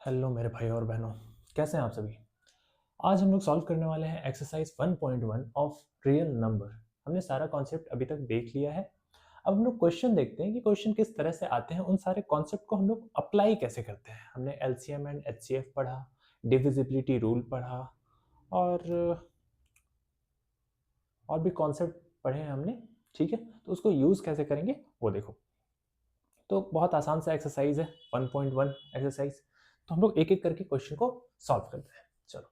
Hello मेरे भाई और बहनों, कैसे हैं आप सभी। आज हम लोग सॉल्व करने वाले हैं एक्सरसाइज 1.1 ऑफ रियल नंबर। हमने सारा कॉन्सेप्ट अभी तक देख लिया है। अब हम लोग क्वेश्चन देखते हैं कि क्वेश्चन किस तरह से आते हैं, उन सारे कॉन्सेप्ट को हम लोग अप्लाई कैसे करते हैं। हमने एलसीएम एंड एचसीएफ पढ़ा, डिविजिबिलिटी रूल पढ़ा और भी कॉन्सेप्ट पढ़े हैं हमने। ठीक है, तो उसको यूज़ कैसे करेंगे वो देखो। तो बहुत आसान सा एक्सरसाइज है 1.1 एक्सरसाइज। तो हम लोग एक एक करके क्वेश्चन को सॉल्व करते हैं। चलो,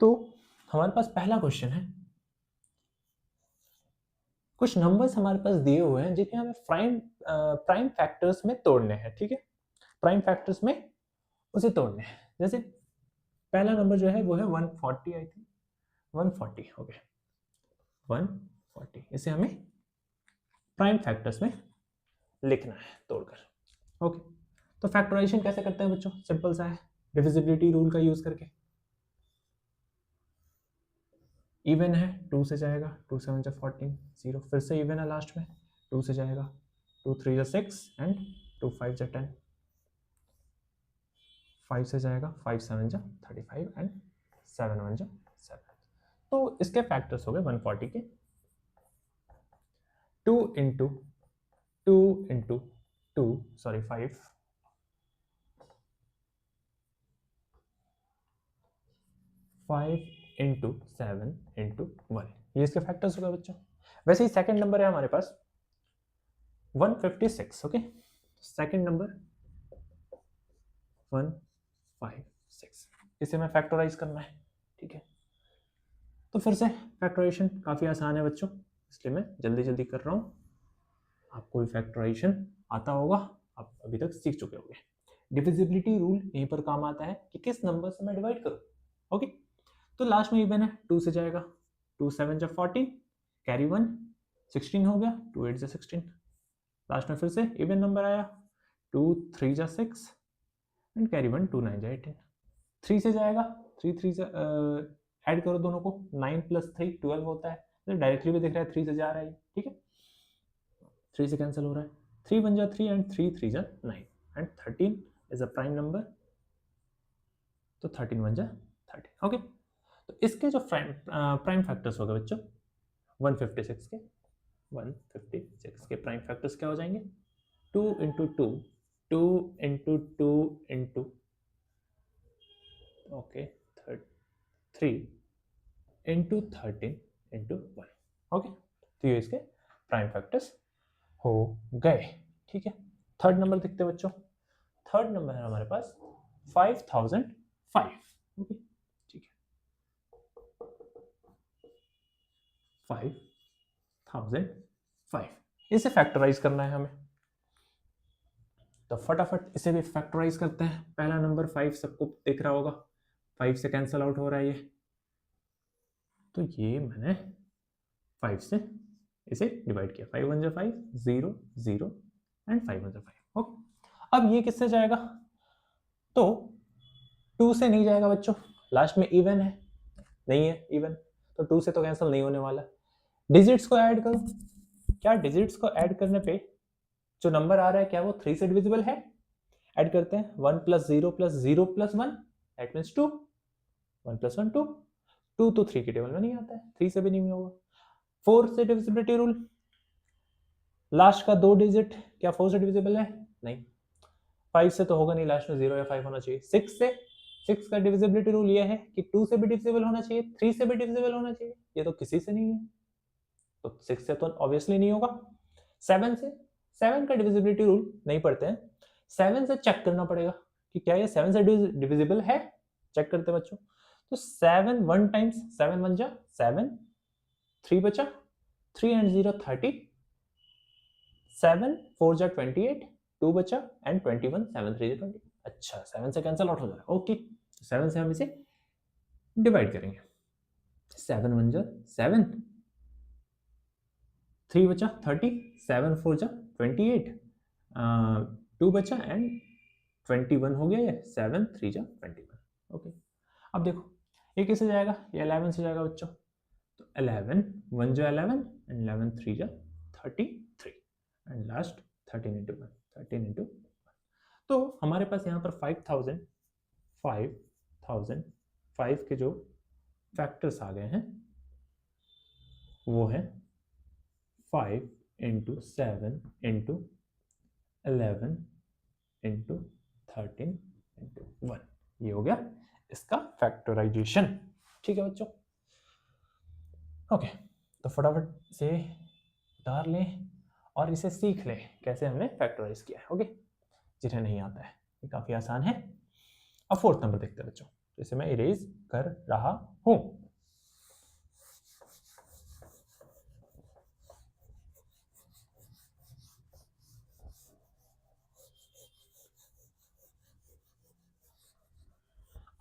तो हमारे पास पहला क्वेश्चन है। कुछ नंबर्स हमारे पास दिए हुए हैं जिन्हें हमें प्राइम फैक्टर्स में तोड़ने हैं। ठीक है, प्राइम फैक्टर्स में उसे तोड़ने हैं। जैसे पहला नंबर जो है वो है 140, आई थिंक 140 हो गया 140। इसे हमें प्राइम फैक्टर्स में लिखना है तोड़कर। ओके, तो फैक्टराइजेशन कैसे करते हैं बच्चों? सिंपल सा है, डिविजिबिलिटी रूल का यूज करके। इवन है, 2 से जाएगा, 2 7 14 0, फिर से इवन है लास्ट में, 2 से जाएगा, 2 3 6 एंड 2 5 10, 5 से जाएगा, 5 7 35 एंड 7 1 7। तो इसके फैक्टर्स हो गए 140 के 2 into 2 into 2 sorry 5 into 7 into 1, ये इसके फैक्टर्स हो गए बच्चों। वैसे ही सेकंड नंबर है हमारे पास 156। ओके, सेकंड नंबर 156, इसे मैं फैक्टराइज करना है। ठीक है, तो फिर से फैक्टराइजेशन काफ़ी आसान है बच्चों, इसलिए मैं जल्दी जल्दी कर रहा हूँ। आपको भी फैक्टराइजेशन आता होगा, आप अभी तक सीख चुके होंगे। डिविजिबिलिटी रूल यहीं पर काम आता है कि किस नंबर से मैं डिवाइड करूँ। ओके, तो लास्ट में इवन है, 2 से जाएगा, 2 7 14, कैरी 1 16 हो गया, 2 8 16। लास्ट में फिर से इवन नंबर आया, 2 3 6 एंड कैरी 1 2 9 18। 3 से जाएगा, 3 3 से ऐड करो दोनों को, 9 प्लस 3 12 होता है। तो डायरेक्टली भी दिख रहा है 3 से जा रहा है। ठीक है, 3 से कैंसिल हो रहा है, 3 1 जा 3 एंड 3 3 जा 9 and 13 is a prime number, तो 13 1 जा 13। ओके, तो इसके जो प्राइम फैक्टर्स हो गए बच्चों 156 के, 156 के प्राइम फैक्टर्स क्या हो जाएंगे? 2 into 2, 2 into 2 into okay 3 into 13 into 1। Okay, तो ये इसके प्राइम फैक्टर्स हो गए। ठीक है, थर्ड नंबर देखते हैं बच्चों। थर्ड नंबर है हमारे पास 5005। ओके, ठीक है, 5005, इसे फैक्टराइज करना है हमें। तो फटाफट इसे भी फैक्टराइज करते हैं। पहला नंबर 5 सबको दिख रहा होगा, 5 से कैंसिल आउट हो रहा है ये, तो ये मैंने 5 से इसे डिवाइड किया, 5 1 5 0 0 एंड 5 1 5। ओके, अब ये किससे जाएगा? तो 2 से नहीं जाएगा बच्चों, लास्ट में इवन है, नहीं है इवन, तो 2 से तो कैंसिल नहीं होने वाला। डिजिट्स को ऐड करो, क्या डिजिट्स को ऐड करने पे जो नंबर आ रहा है क्या वो 3 से डिविजिबल है? ऐड करते हैं, 1 plus 0 plus 0 plus 1 that means 2, 1 plus 1 2, 2 तो 3 की टेबल में नहीं आता है, 3 से भी नहीं होगा। 4 से डिविजिबिलिटी रूल, लास्ट का 2 डिजिट क्या 4 से डिविजिबल है? नहीं। 5 से तो होगा नहीं, लास्ट में 0 या 5 होना चाहिए। 6 से, 6 का डिविजिबिलिटी रूल ये है कि 2 से भी डिविजिबल होना चाहिए, 3 से भी डिविजिबल होना चाहिए, ये तो किसी से नहीं है, तो 6 से तो ऑब्वियसली नहीं होगा। 7 से, 7 का डिविजिबिलिटी रूल नहीं पढ़ते हैं, 7 से चेक करना पड़ेगा कि क्या ये 7 से डिविजिबल है, चेक करते बच्चों। तो 7 1 टाइम्स 7 1 जा 7, 3 बचा, 3 एंड 0 30, 7 4 जा 28, 2 बचा एंड 21, 7 3 जा 20। अच्छा, 7 से कैंसिल आउट हो जाएगा। ओके, 7 से हम इसे डिवाइड करेंगे, 7 1 जा 7, 3 बचा 30, 7 4 जा 28, 2 बचा एंड 21 हो गया, ये 7 3 जा 21। ओके, अब देखो ये किससे जाएगा? ये 11 से जाएगा बच्चों, तो 11 1 जा 11 एंड 11 3 जा 33 एंड लास्ट 13 इंटू 1, 13 इंटू 1। तो हमारे पास यहाँ पर 5005 के जो फैक्टर्स आ गए हैं वो है 5 इंटू 7 इंटू 11 इंटू 13 इंटू 1। ये हो गया इसका फैक्टराइजेशन। ठीक है बच्चों, ओके। तो फटाफट से उतार लें और इसे सीख लें कैसे हमने फैक्टराइज किया है। ओके, जिन्हें नहीं आता है ये काफ़ी आसान है। अब फोर्थ नंबर देखते हैं बच्चों, जैसे मैं इरेज कर रहा हूं।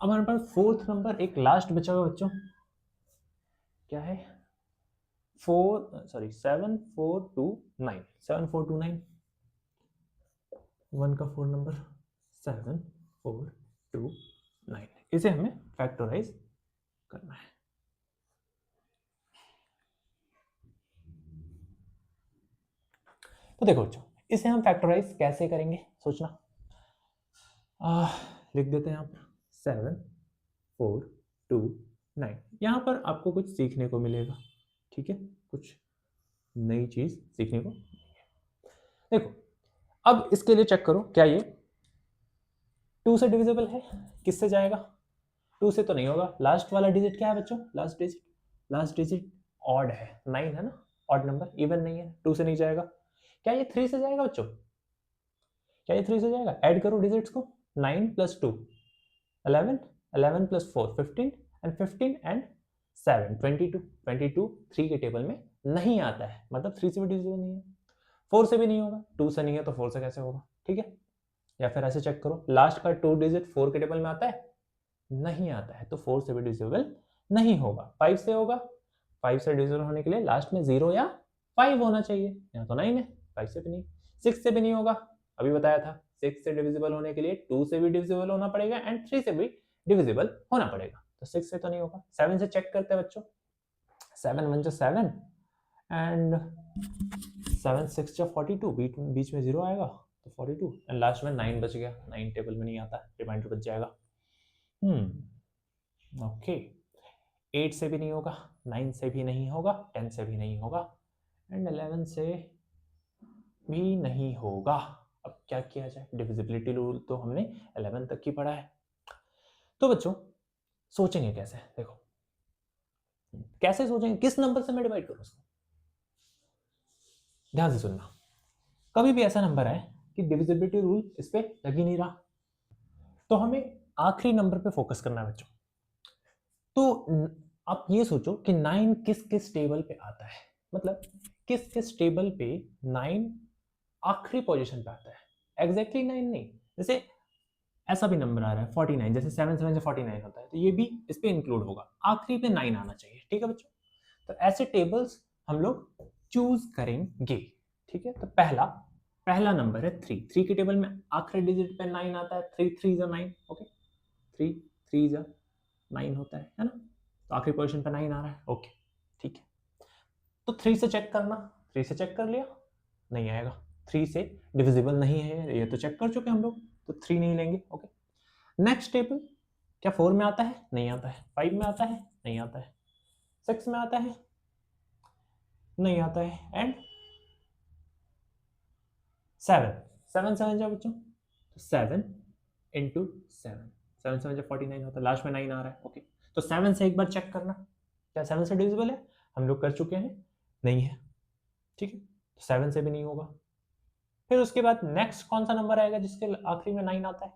अब हमारे पास फोर्थ नंबर एक लास्ट बचा हुआ बच्चों, क्या है 7429 7429 1 का 4 नंबर 7429, इसे हमें फैक्टराइज करना है। तो देखो बच्चों, इसे हम फैक्टराइज कैसे करेंगे सोचना। लिख देते हैं यहाँ पर 7429। यहाँ पर आपको कुछ सीखने को मिलेगा, ठीक है, कुछ नई चीज सीखने को मिलेगी। देखो अब इसके लिए चेक करो क्या ये 2 से डिविजिबल है, किससे जाएगा, 2 से तो नहीं होगा। लास्ट वाला डिजिट क्या है बच्चों, लास्ट डिजिट ऑड है, 9 है ना, ऑड नंबर, इवन नहीं है, 2 से नहीं जाएगा। क्या ये 3 से जाएगा बच्चों, क्या ये 3 से जाएगा? ऐड करो डिजिट्स को, 9 + 2 11, 11 + 4 15 एंड 15 एंड 7 22 22 3 के टेबल में नहीं आता है, मतलब 3 से भी डिविजिबल नहीं है। 4 से भी नहीं होगा, 2 से नहीं है तो 4 से कैसे होगा, ठीक है। या फिर ऐसे चेक करो, लास्ट का 2 डिजिट 4 के टेबल में आता है, नहीं आता है, तो 4 से भी डिविजिबल नहीं होगा। 5 से होगा, 5 से डिविजिबल होने के लिए लास्ट में 0 या 5 होना चाहिए, यहाँ तो 9 है, 5 से भी नहीं। 6 से भी नहीं होगा, अभी बताया था 6 से डिविजिबल होने के लिए 2 से भी डिविजिबल होना पड़ेगा एंड 3 से भी डिविजिबल होना पड़ेगा, तो 6 से तो नहीं होगा। 7 से चेक करते हैं बच्चों, 7 1 7 एंड 7 6 42, बीच में 0 आएगा तो 42 एंड लास्ट में 9 बच गया, 9 टेबल में नहीं आता, रिमाइंडर बच जाएगा। ओके, 8 से भी नहीं होगा, 9 से भी नहीं होगा, 10 से भी नहीं होगा एंड 11 से भी नहीं होगा। अब क्या किया जाए, डिविजिबिलिटी रूल तो हमने 11 तक ही पढ़ा है। तो बच्चों सोचेंगे कैसे, देखो कैसे सोचेंगे, किस नंबर से मैं डिवाइड करूं उसको, ध्यान से सुनना। कभी भी ऐसा नंबर है कि डिविजिबिलिटी रूल इस पे लग ही नहीं रहा, तो हमें आखिरी नंबर पे फोकस करना है बच्चों। तो आप ये सोचो कि 9 किस किस टेबल पे आता है, मतलब किस किस टेबल पे 9 आखिरी पोजीशन पे आता है। एग्जैक्टली 9 नहीं, जैसे ऐसा भी नंबर आ रहा है 49, जैसे 7 7 से 49 होता है, तो ये भी इस पे इंक्लूड होगा, आखिरी पे 9 आना चाहिए, ठीक है बच्चों। तो ऐसे टेबल्स हम लोग चूज करेंगे, ठीक है। तो पहला नंबर है 3 के टेबल में आखिरी डिजिट पे 9 आता है, 3 3 9, ओके, 3 3 9 होता है ना, तो आखिरी पोजीशन पे 9 आ रहा है, ओके ठीक है। तो 3 से चेक करना, 3 से चेक कर लिया, नहीं आएगा, 3 से डिविजिबल नहीं है, ये तो चेक कर चुके हम लोग, तो 3 नहीं लेंगे, ओके। नेक्स्ट टेबल, क्या 4 में आता है, नहीं आता है, 5 में आता है, नहीं आता है, 6 में आता है, नहीं आता है, एंड 7 7 जा बच्चों, तो 7 इंटू 7 7 जा 49 होता है, लास्ट में 9 आ रहा है, ओके। तो 7 से एक बार चेक करना, क्या 7 से डिविजिबल है, हम लोग कर चुके हैं, नहीं है, ठीक है, तो 7 से भी नहीं होगा। फिर उसके बाद नेक्स्ट कौन सा नंबर आएगा जिसके आखिरी में 9 आता है,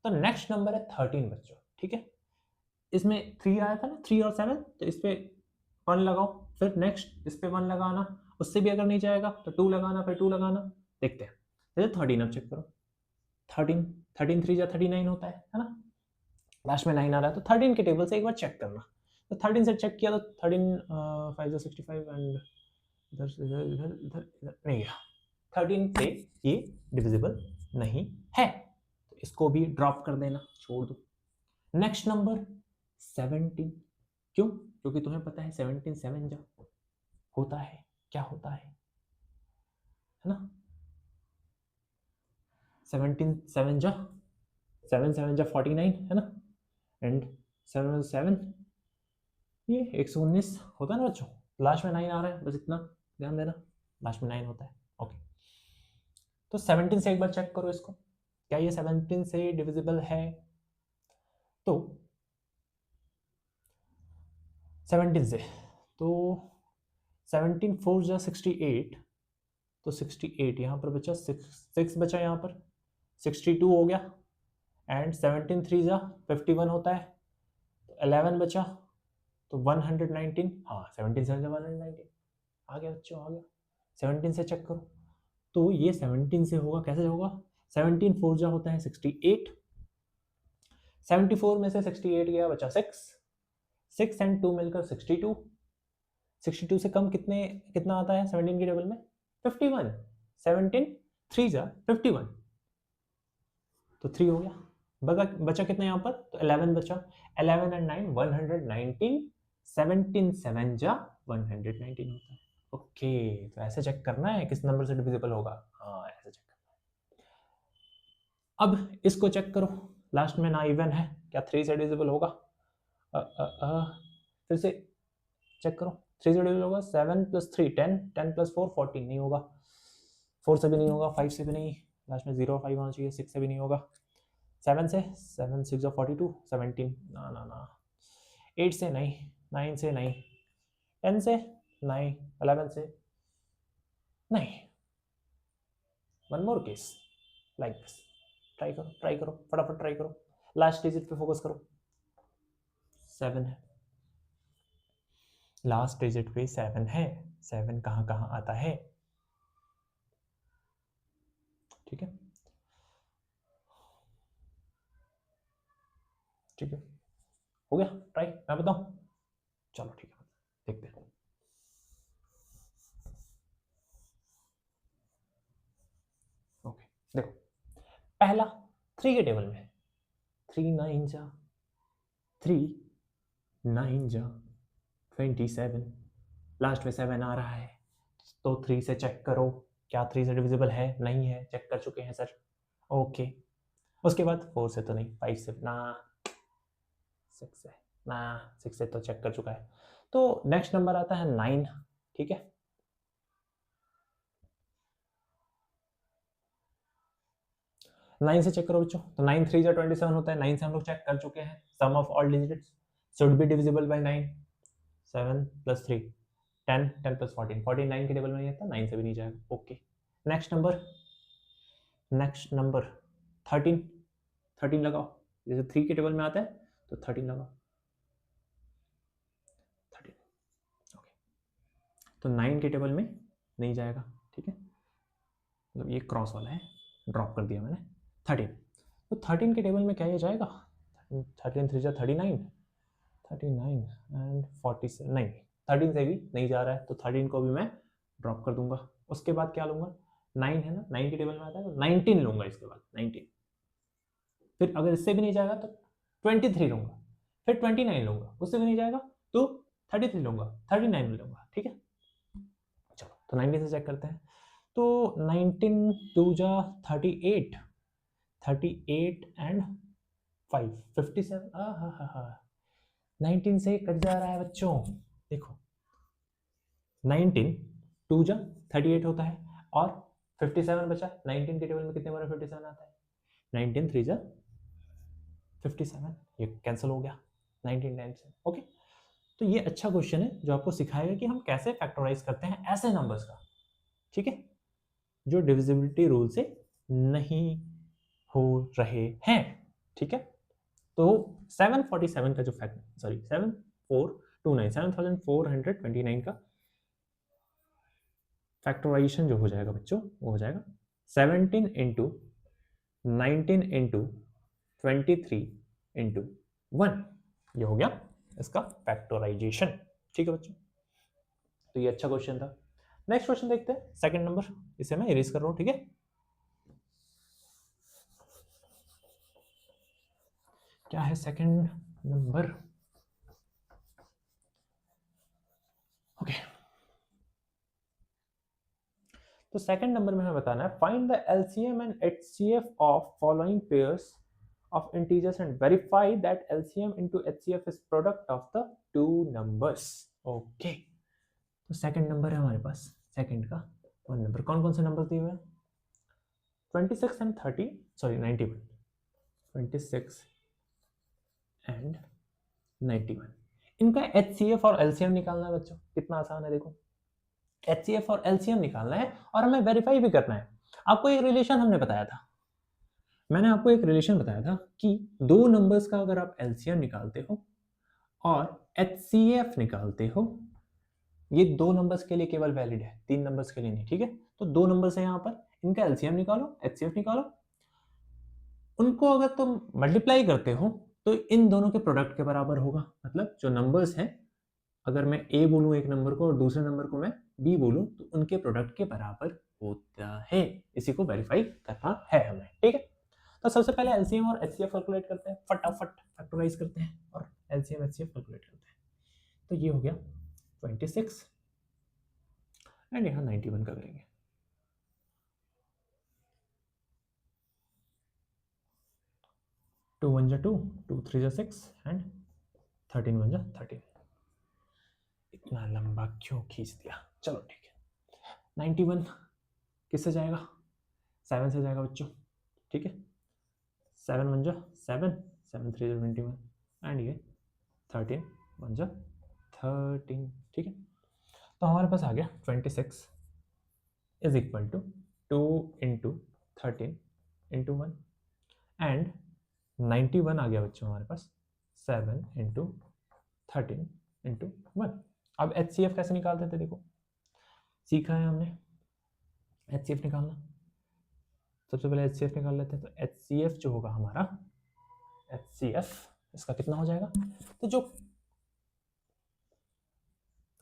तो नेक्स्ट नंबर है 13 बच्चों, ठीक है। इसमें 3 आया था ना, 3 और 7, तो इस पे 1 लगाओ, फिर नेक्स्ट इस पे 1 लगाना, उससे भी अगर नहीं जाएगा तो 2 लगाना, फिर 2 लगाना, देखते हैं। जैसे 13 अब चेक करो, 13 13 3 जा 39 होता है ना, लास्ट में 9 आ रहा है, तो 13 के टेबल से एक बार चेक करना। तो 13 से चेक किया तो 13 5 जा 65 एंड इधर से इधर इधर इधर इधर नहीं गया, 13 से ये डिविजिबल नहीं है, तो इसको भी ड्रॉप कर देना, छोड़ दो। नेक्स्ट नंबर 17, क्यों, क्योंकि तुम्हें पता है 17 7 जा होता है, क्या होता है ना, 17 7 जा 49 है ना, एंड 7 7 ये 119 होता है ना बच्चों, लास्ट में 9 आ रहा है, बस इतना ध्यान देना, लास्ट में 9 होता है। ओके, तो 17 से एक बार चेक करो इसको, क्या ये 17 से डिविजिबल है? तो 17 से, तो 17 4 जा 68, तो 68 यहाँ पर बचा, 6 बचा यहाँ पर, 62 हो गया, एंड 17 3 जा 51 होता है, तो 11 बचा, तो 119, हाँ 17 से 119 आ गया बच्चों, आ गया। 17 से चेक करो, तो ये 17 से होगा, कैसे होगा? 17 4 जा होता है 68, 74 में से 68 गया, बचा 6 एंड 2 मिलकर 62, 62 से कम कितना आता है 17 की टेबल में? 51, 17 3 जा 51, तो 3 हो गया, बचा कितना यहाँ पर? तो 11 बचा, 11 एंड 9 119, 17 7 जा 119 होता है। ओके, तो ऐसे चेक करना है किस नंबर से डिविजिबल होगा, हाँ ऐसे चेक करना है। अब इसको चेक करो, लास्ट में ना इवन है, क्या 3 से डिविजिबल होगा? फिर से चेक करो, 3 से डिविजिबल होगा, 7 + 3 10, 10 + 4 14, नहीं होगा, 4 से भी नहीं होगा, 5 से भी नहीं, लास्ट में 0 5 होना चाहिए, 6 से भी नहीं होगा, 7 से, 7 6 42 17, ना ना ना, 8 से नहीं, 9 से नहीं, 10 से नहीं, 11 से नहीं, one more case like this, try करो फटाफट ट्राई करो, लास्ट डिजिट पे फोकस करो, 7 है, लास्ट डिजिट पे 7 है, 7 कहाँ कहाँ आता है? ठीक है, ठीक है, हो गया ट्राई, मैं बताऊं? चलो ठीक है, देखते हैं। ओके, देखो पहला 3 के टेबल में 3 9 जा 3 9 जा 27, लास्ट में 7 आ रहा है, तो 3 से चेक करो, क्या 3 से डिविजिबल है? नहीं है, चेक कर चुके हैं सर। ओके, उसके बाद 4 से तो नहीं, 5 से ना, 6 से ना, 6 से तो चेक कर चुका है, तो नेक्स्ट नंबर आता है 9, ठीक है, 9 से चेक करो बच्चों, तो 9 3 जा 27 होता है, 9 से हम लोग चेक कर चुके हैं, sum of all digits should be divisible by 9, 7 + 3 10, 10 + 14, 49 के टेबल में नहीं आता, 9 से भी नहीं जाएगा। ओके, नेक्स्ट नंबर 13 लगाओ, जैसे 3 के टेबल में आता है तो 13 लगाओ, 13, ओके, तो 9 के टेबल में नहीं जाएगा, ठीक है, मतलब ये क्रॉस वाला है, ड्रॉप कर दिया मैंने, 13, तो 13 के टेबल में क्या ये जाएगा? 13 3 जा 39, 39 एंड 47, नहीं 13 से भी नहीं जा रहा है, तो 13 को भी मैं ड्रॉप कर दूंगा। उसके बाद क्या लूंगा? 9 है ना, 9 के टेबल में आता है तो 19 लूंगा, इसके बाद 19, फिर अगर इससे भी नहीं जाएगा तो 23 लूंगा, फिर 29 लूंगा, उससे भी नहीं जाएगा तो 33 लूंगा, 39 लूंगा, ठीक है। चलो, तो 19 से चेक करते हैं, तो 19 2 जा 38, 38 एंड 5 57, हा 19 से कट जा रहा है बच्चों, देखो 19 2 जा 38 होता है, और 57 बचा, 19 के टेबल में कितने बार 57 आता है? 19 3 जा 57, ये कैंसिल हो गया 19 टाइम्स से। ओके, तो ये अच्छा क्वेश्चन है जो आपको सिखाएगा कि हम कैसे फैक्टराइज करते हैं ऐसे नंबर्स का, ठीक है, जो डिविजिबिलिटी रूल से नहीं हो रहे हैं, ठीक है। तो 747 का जो फैक्ट, सॉरी 7429 का फैक्टराइजेशन जो हो जाएगा बच्चों, वो हो जाएगा 17 इंटू 19 इंटू 23 इंटू 1, ये हो गया इसका फैक्टराइजेशन, ठीक है बच्चों। तो ये अच्छा क्वेश्चन था। नेक्स्ट क्वेश्चन देखते हैं, सेकंड नंबर, इसे मैं इरेज कर रहा हूं, ठीक है। क्या है सेकंड नंबर? ओके, तो सेकंड नंबर में हमें बताना है find the LCM and HCF of following pairs of integers and verify that LCM into HCF is product of the two numbers. Okay. तो सेकंड नंबर है हमारे पास, सेकंड का one number. कौन कौन से नंबर दिए हुए हैं? 26 एंड 30, सॉरी 91, 26 एंड 91। इनका HCF और LCM निकालना है बच्चों। कितना आसान है, देखो HCF और LCM निकालना है और हमें वेरीफाई भी करना है। आपको एक रिलेशन हमने बताया था, मैंने आपको एक रिलेशन बताया था कि दो नंबर्स का अगर आप LCM निकालते हो और HCF निकालते हो, ये दो नंबर्स के लिए केवल वैलिड है, तीन नंबर्स के लिए नहीं, ठीक है। तो दो नंबर्स है यहाँ पर, इनका LCM निकालो, HCF निकालो, उनको अगर तुम मल्टीप्लाई करते हो तो इन दोनों के प्रोडक्ट के बराबर होगा। मतलब जो नंबर्स हैं, अगर मैं A बोलूं एक नंबर को और दूसरे नंबर को मैं B बोलूं, तो उनके प्रोडक्ट के बराबर होता है। इसी को वेरीफाई करना है हमें, ठीक है। तो सबसे पहले LCM और HCF कैलकुलेट करते हैं, फटाफट फैक्टराइज करते हैं और LCM HCF कैलकुलेट करते हैं। तो ये हो गया 26 एंड यहाँ 91 का करेंगे। टू वन जा टू, टू थ्री जा 6 एंड 13 वन जा 13। इतना लंबा क्यों खींच दिया, चलो ठीक है। 91 किससे जाएगा? 7 से जाएगा बच्चों, ठीक है। 7 वन जा 7, 7 3 जा 21 एंड ये 13 वन जा 13, ठीक है। तो हमारे पास आ गया 26 is equal to 2 into 13 into 1 and 91 आ गया बच्चों हमारे पास 7 इंटू 13 इंटू 1। अब HCF कैसे निकालते थे, देखो सीखा है हमने HCF निकालना। सबसे पहले HCF निकाल लेते हैं। तो HCF जो होगा हमारा, HCF इसका कितना हो जाएगा? तो जो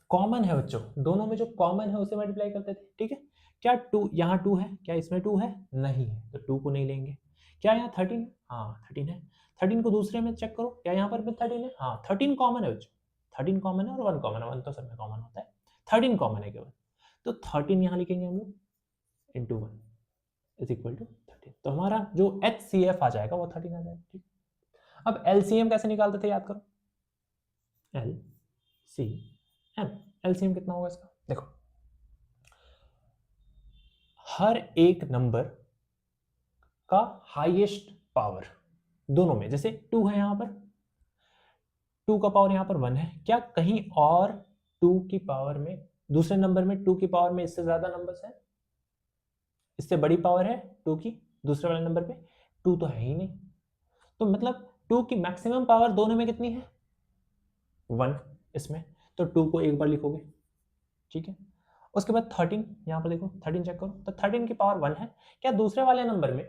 कॉमन है बच्चों, दोनों में जो कॉमन है उसे मल्टीप्लाई करते थे, ठीक है। क्या 2 यहाँ 2 है? क्या इसमें 2 है? नहीं है, तो 2 को नहीं लेंगे। क्या यहाँ 13? हाँ 13 है। 13 को दूसरे में चेक करो, क्या यहाँ पर भी 13 है? हाँ 13 कॉमन है बच्चों, 13 कॉमन है और 1 कॉमन है, 1 तो सब में कॉमन होता है, 13 कॉमन है केवल। तो 13 यहाँ लिखेंगे हम लोग इंटू 1 इज इक्वल टू 13। तो हमारा जो HCF आ जाएगा वो 13 आ जाएगा, ठीक। अब LCM कैसे निकालते थे, याद करो। LCM, LCM कितना होगा इसका? देखो हर एक नंबर का हाईएस्ट पावर दोनों में, जैसे 2 है यहाँ पर, 2 का पावर यहाँ पर 1 है, क्या कहीं और 2 की पावर में, दूसरे नंबर में 2 की पावर में इससे ज्यादा नंबर्स है? इससे बड़ी पावर है 2 की दूसरे वाले नंबर पे? 2 तो है ही नहीं। तो मतलब 2 की मैक्सिमम पावर दोनों में कितनी है? 1 इसमें। तो 2 को एक बार लिखोगे, ठीक है। उसके बाद 13, यहाँ पर देखो 13 चेक करो, तो 13 की पावर 1 है, क्या दूसरे वाले नंबर में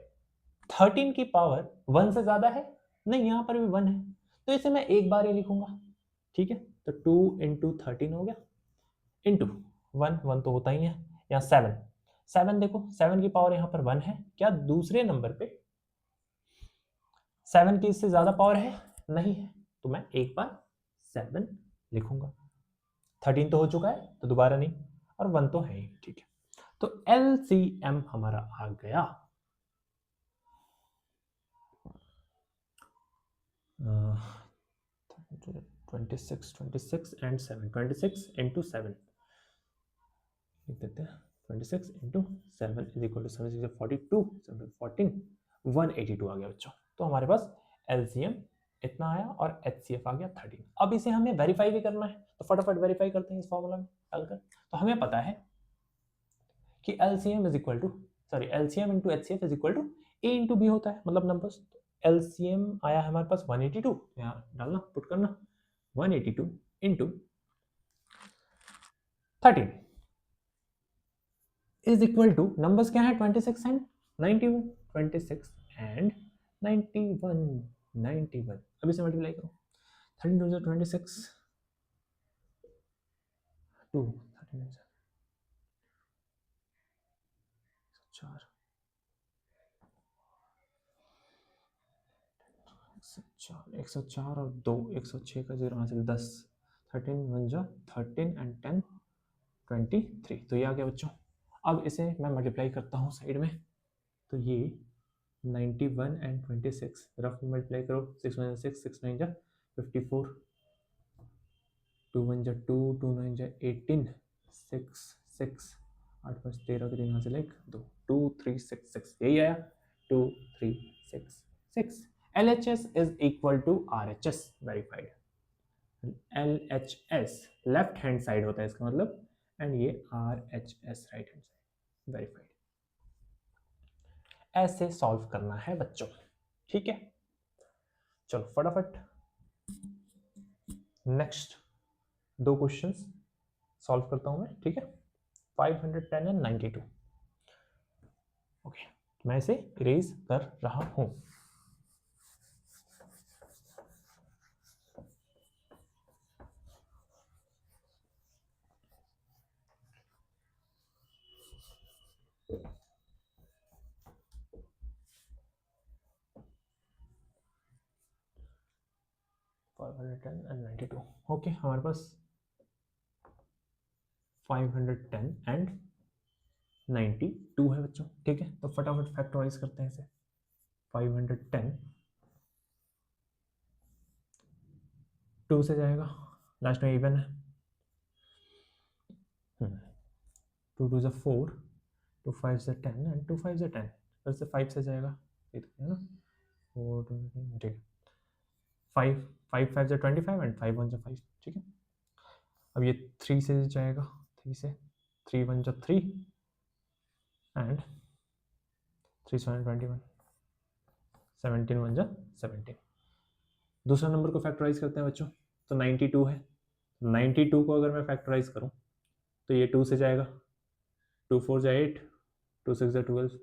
13 की पावर 1 से ज्यादा है? नहीं, यहाँ पर भी 1 है, तो इसे मैं एक बार ही लिखूंगा, ठीक है। तो 2 इंटू 13 हो गया इंटू 1, 1 तो होता ही है। यहाँ 7, 7 देखो 7 की पावर यहाँ पर 1 है, क्या दूसरे नंबर पे 7 की इससे ज्यादा पावर है? नहीं है, तो मैं एक बार 7 लिखूंगा। 13 तो हो चुका है तो दोबारा नहीं, और 1 तो है ही, ठीक है। तो LCM हमारा आ गया 26 एंड 7, 26 इंटू 7 लिख देते हैं। 26 इंटू 7 इज इक्वल टू 7 6 42, 7 14, 182 आ गया बच्चों। तो हमारे पास LCM इतना आया और HCF आ गया 13। अब इसे हमें वेरीफाई भी करना है, तो फटाफट वेरीफाई करते हैं इस फॉर्मूला में डालकर। तो हमें पता है कि LCM is equal to, sorry LCM into HCF is equal to A into B होता है, मतलब नंबर्स। LCM आया है हमारे पास 182, यहाँ डालना, पुट करना 182 into 13 is equal to, numbers क्या है 26 एंड 91, 26 एंड 91, 91। अब इसे मल्टीप्लाई करो, 13 टू 26, 2 13 4 104 और 2 106 का 0 हासिल 10, 13 1 जा 13 एंड 10 23। तो ये आ गया बच्चों अब इसे मैं मल्टीप्लाई करता हूँ साइड में, तो ये 91 एंड 26 रफ में मल्टीप्लाई करो, 6 1 6 6 9 54, 2 1 2 2 9 18, 6 6 8 5 13 के 3 यहाँ से लेक 2 2 3 6 6, यही आया 2 3 6 6। LHS is equal to RHS verified. LHS left hand side होता है इसका मतलब, एंड ये RHS right hand side verified. ऐसे सॉल्व करना है बच्चों, ठीक है। चलो फटाफट नेक्स्ट 2 क्वेश्चंस सॉल्व करता हूं मैं, ठीक है। 510 एंड 92। ओके, मैं इसे इरेज कर रहा हूं। ओके, हमारे पास 510 एंड 92 है बच्चों, ठीक है। तो फटाफट फैक्टराइज करते हैं इसे। 510 2 से जाएगा, लास्ट में इवन है, 2 2 = 4, 2 5 = 10 एंड 2 5 = 10, फिर से 5 से जाएगा, ये तो है ना, 4 2 ठीक है, 5 5 5 = 25 एंड 5 1 = 5, ठीक है। अब ये 3 से जाएगा, 3 से 3 1 = 3 एंड 3 7 21, 17 1 = 17। दूसरा नंबर को फैक्टराइज करते हैं बच्चों, तो 92 है। 92 को अगर मैं फैक्टराइज करूं तो ये 2 से जाएगा, 2 4 = 8, 2 6 = 12,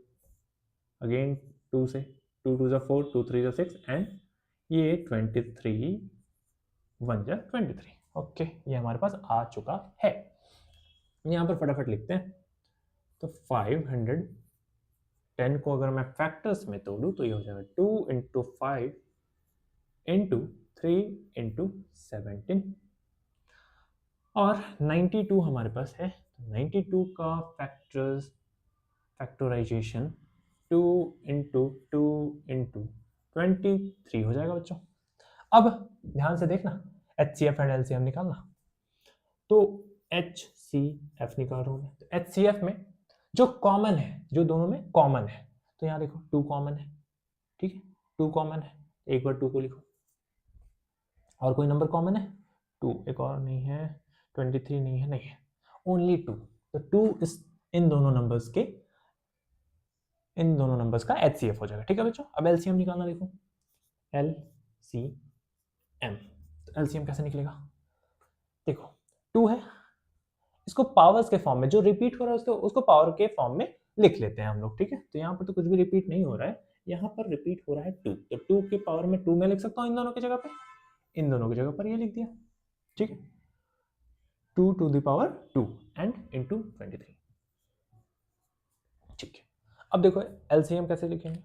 अगेन 2 से, 2 2 = 4, 2 3 = 6 एंड ये 23 1 = 23। ओके, ये हमारे पास आ चुका है। यहाँ पर फटाफट लिखते हैं, तो 510 को अगर मैं फैक्टर्स में तोड़ूं तो ये हो जाएगा 2 × 5 × 3 × 17, और 92 हमारे पास है। 92 का फैक्टराइजेशन 2 × 2 × 23 हो जाएगा बच्चों। अब ध्यान से देखना, HCF एंड LCM निकालना, तो HCF निकाल रहा हूं मैं। तो HCF में जो कॉमन है, जो दोनों में कॉमन है, तो यहाँ देखो 2 कॉमन है, ठीक है, 2 कॉमन है, एक बार 2 को लिखो। और कोई नंबर कॉमन है 2, एक और नहीं है, 23 नहीं है, नहीं है, ओनली 2। तो 2 इस इन दोनों नंबर्स का HCF हो जाएगा, ठीक है बच्चों। अब LCM निकालना, देखो LCM, तो LCM कैसे निकलेगा, देखो 2 है, इसको पावर्स के फॉर्म में, जो रिपीट हो रहा है उसको पावर के फॉर्म में लिख लेते हैं हम लोग, ठीक है। तो यहाँ पर तो कुछ भी रिपीट नहीं हो रहा है, यहाँ पर रिपीट हो रहा है 2, तो 2 के पावर में 2 मैं लिख सकता हूँ इन दोनों की जगह पे, इन दोनों की जगह पर ये लिख दिया, ठीक है, 2 to the power 2 and into 23, ठीक है। अब देखो LCM कैसे लिखेंगे,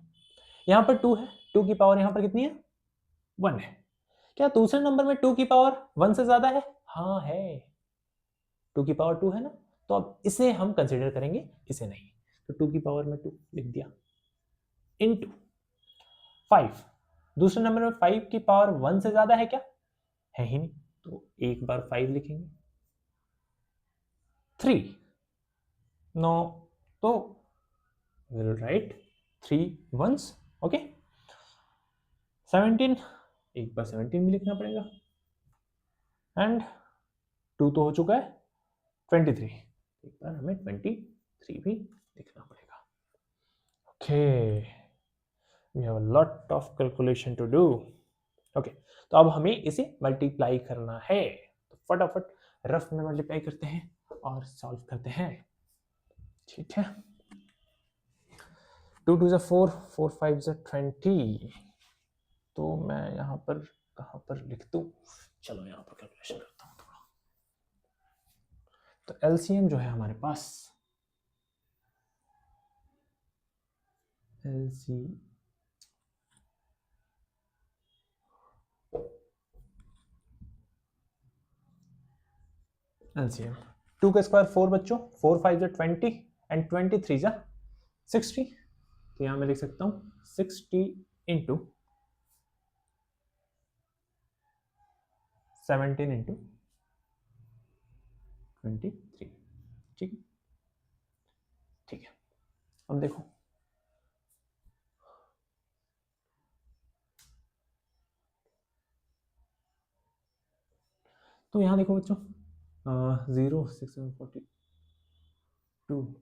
यहाँ पर 2 है, 2 की पावर यहाँ पर कितनी है, 1 है। क्या दूसरे नंबर में 2 की पावर 1 से ज्यादा है, हाँ है, 2 की पावर 2 है ना, तो अब इसे हम कंसिडर करेंगे, इसे नहीं। तो 2 की पावर में 2 लिख दिया, इंटू 5, दूसरे नंबर में 5 की पावर 1 से ज्यादा है क्या, है ही नहीं, तो एक बार 5 लिखेंगे, 3 नो, तो विल राइट 3 1s, ओके। 17, एक बार 17 भी लिखना पड़ेगा, एंड 2 तो हो चुका है, 23, एक बार हमें 23 भी लिखना पड़ेगा। Okay, we have a lot of calculation to do. Okay, तो अब हमें इसे मल्टीप्लाई करना है, तो फटाफट रफ में मल्टीप्लाई करते हैं और सॉल्व करते हैं, ठीक है। 2 2 = 4, 4 5 = 20, तो मैं यहाँ पर कहाँ पर लिख दूँ, चलो यहाँ पर कैलकुलेशन करता हूँ थोड़ा। तो LCM जो है हमारे पास, LCM 2 का स्क्वायर 4 बच्चों, 4 5 = 20 एंड 23 जा 60, तो यहाँ मैं लिख सकता हूँ 60 इंटू 17 इंटू 23। ठीक है, ठीक है। अब देखो तो यहाँ देखो बच्चों 0 6 42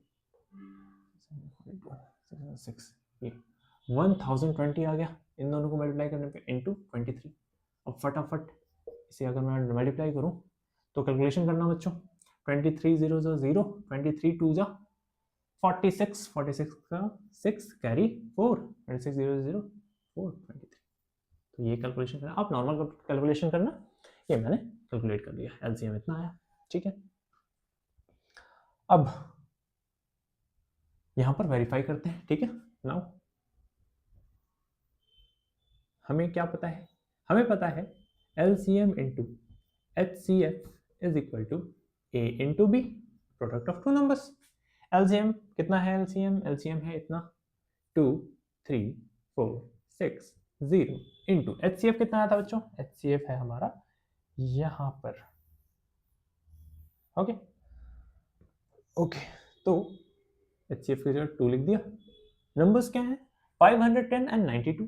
6 ये 1020 आ गया इन दोनों को मल्टीप्लाई करने पे इंटू 23। अब फटाफट इसे अगर मैं मल्टीप्लाई करूँ तो कैलकुलेशन करना बच्चों, 23 0 0 23 2 जा 46 46 का 6 कैरी 4 26 0 0 4 23। तो ये कैलकुलेशन करना, आप नॉर्मल कैलकुलेशन करना, ये मैंने कैलकुलेट कर लिया, एलसीएम इतना आया। ठीक है, अब यहां पर वेरीफाई करते हैं। ठीक है, नाउ हमें क्या पता है, हमें पता है LCM into HCF is equal to A into B, product of two numbers. LCM कितना है, एलसीएम है इतना 2 3 4 6 0 इंटू एचसीएफ कितना आया था बच्चों, एचसीएफ है हमारा यहां पर। ओके ओके, तो एचसीएफ की जगह 2 लिख दिया। नंबर्स क्या है 510 एंड 92,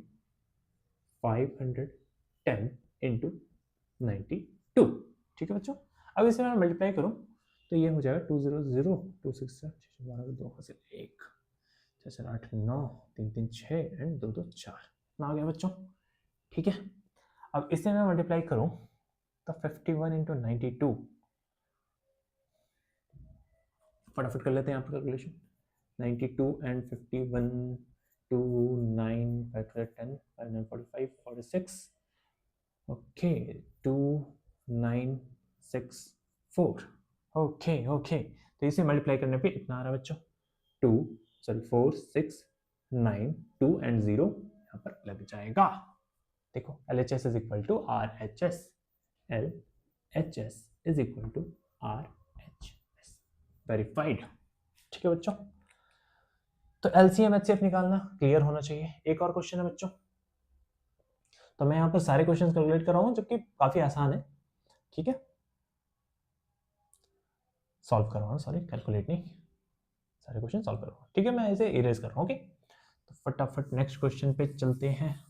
510 इंटू 92। ठीक है बच्चों, अब इसे मैं मल्टीप्लाई करूं तो ये हो जाएगा 200 26 12 2 हासिल 1 6 4 8 9 3 3 6 एंड 2 2 4 ना आ गया बच्चों। ठीक है, अब इसे मैं मल्टीप्लाई करूं तो 51 इंटू 92, फटाफट कर लेते हैं यहाँ पर calculation. 92 and 51 2 9 5 10 5 9 45 46 okay 2 9 6 4 okay okay, तो इसे मल्टीप्लाई करने पे इतना आ रहा है बच्चों 4 6 9 2 एंड 0 यहाँ पर लग जाएगा। देखो LHS is equal to RHS, LHS is equal to RHS, verified. ठीक है बच्चों, तो LCM HCF निकालना क्लियर होना चाहिए। एक और क्वेश्चन है बच्चों, तो मैं यहाँ पर सारे क्वेश्चंस कैलकुलेट कर रहा हूँ जबकि काफी आसान है। ठीक है, सॉल्व कर रहा हूँ, सॉरी कैलकुलेट नहीं, सारे क्वेश्चन सॉल्व कर रहा हूँ। ठीक है, मैं इसे इरेज कर रहा हूँ। ओके, तो फटाफट नेक्स्ट क्वेश्चन पे चलते हैं।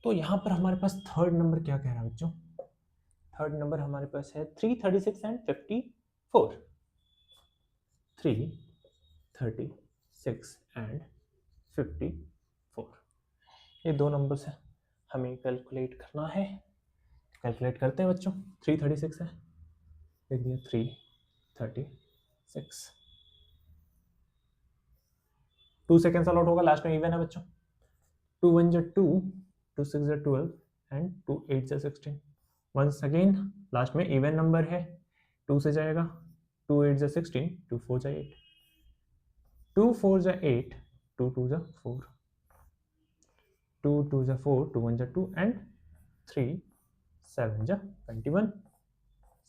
तो यहाँ पर हमारे पास थर्ड नंबर क्या कह रहा है बच्चों, थर्ड नंबर हमारे पास है 336 एंड 54, 336 एंड 54, ये दो नंबर्स है, हमें कैलकुलेट करना है। कैलकुलेट करते हैं बच्चों। 336 है, लिख दिया 336, 2 से कैंसल आउट होगा, लास्ट में इवन है बच्चों। 2 1 जा 2, 2 6 जा 12 एंड 2 8 जा 16। वंस अगेन लास्ट में इवन नंबर है, 2 से जाएगा, 2 8 जा 16, 2 4 जा 8, 2 4 जा 8, 2 2 जा 4, 2 2 जा 4, 2 1 जा 2 एंड 3 7 जा 21,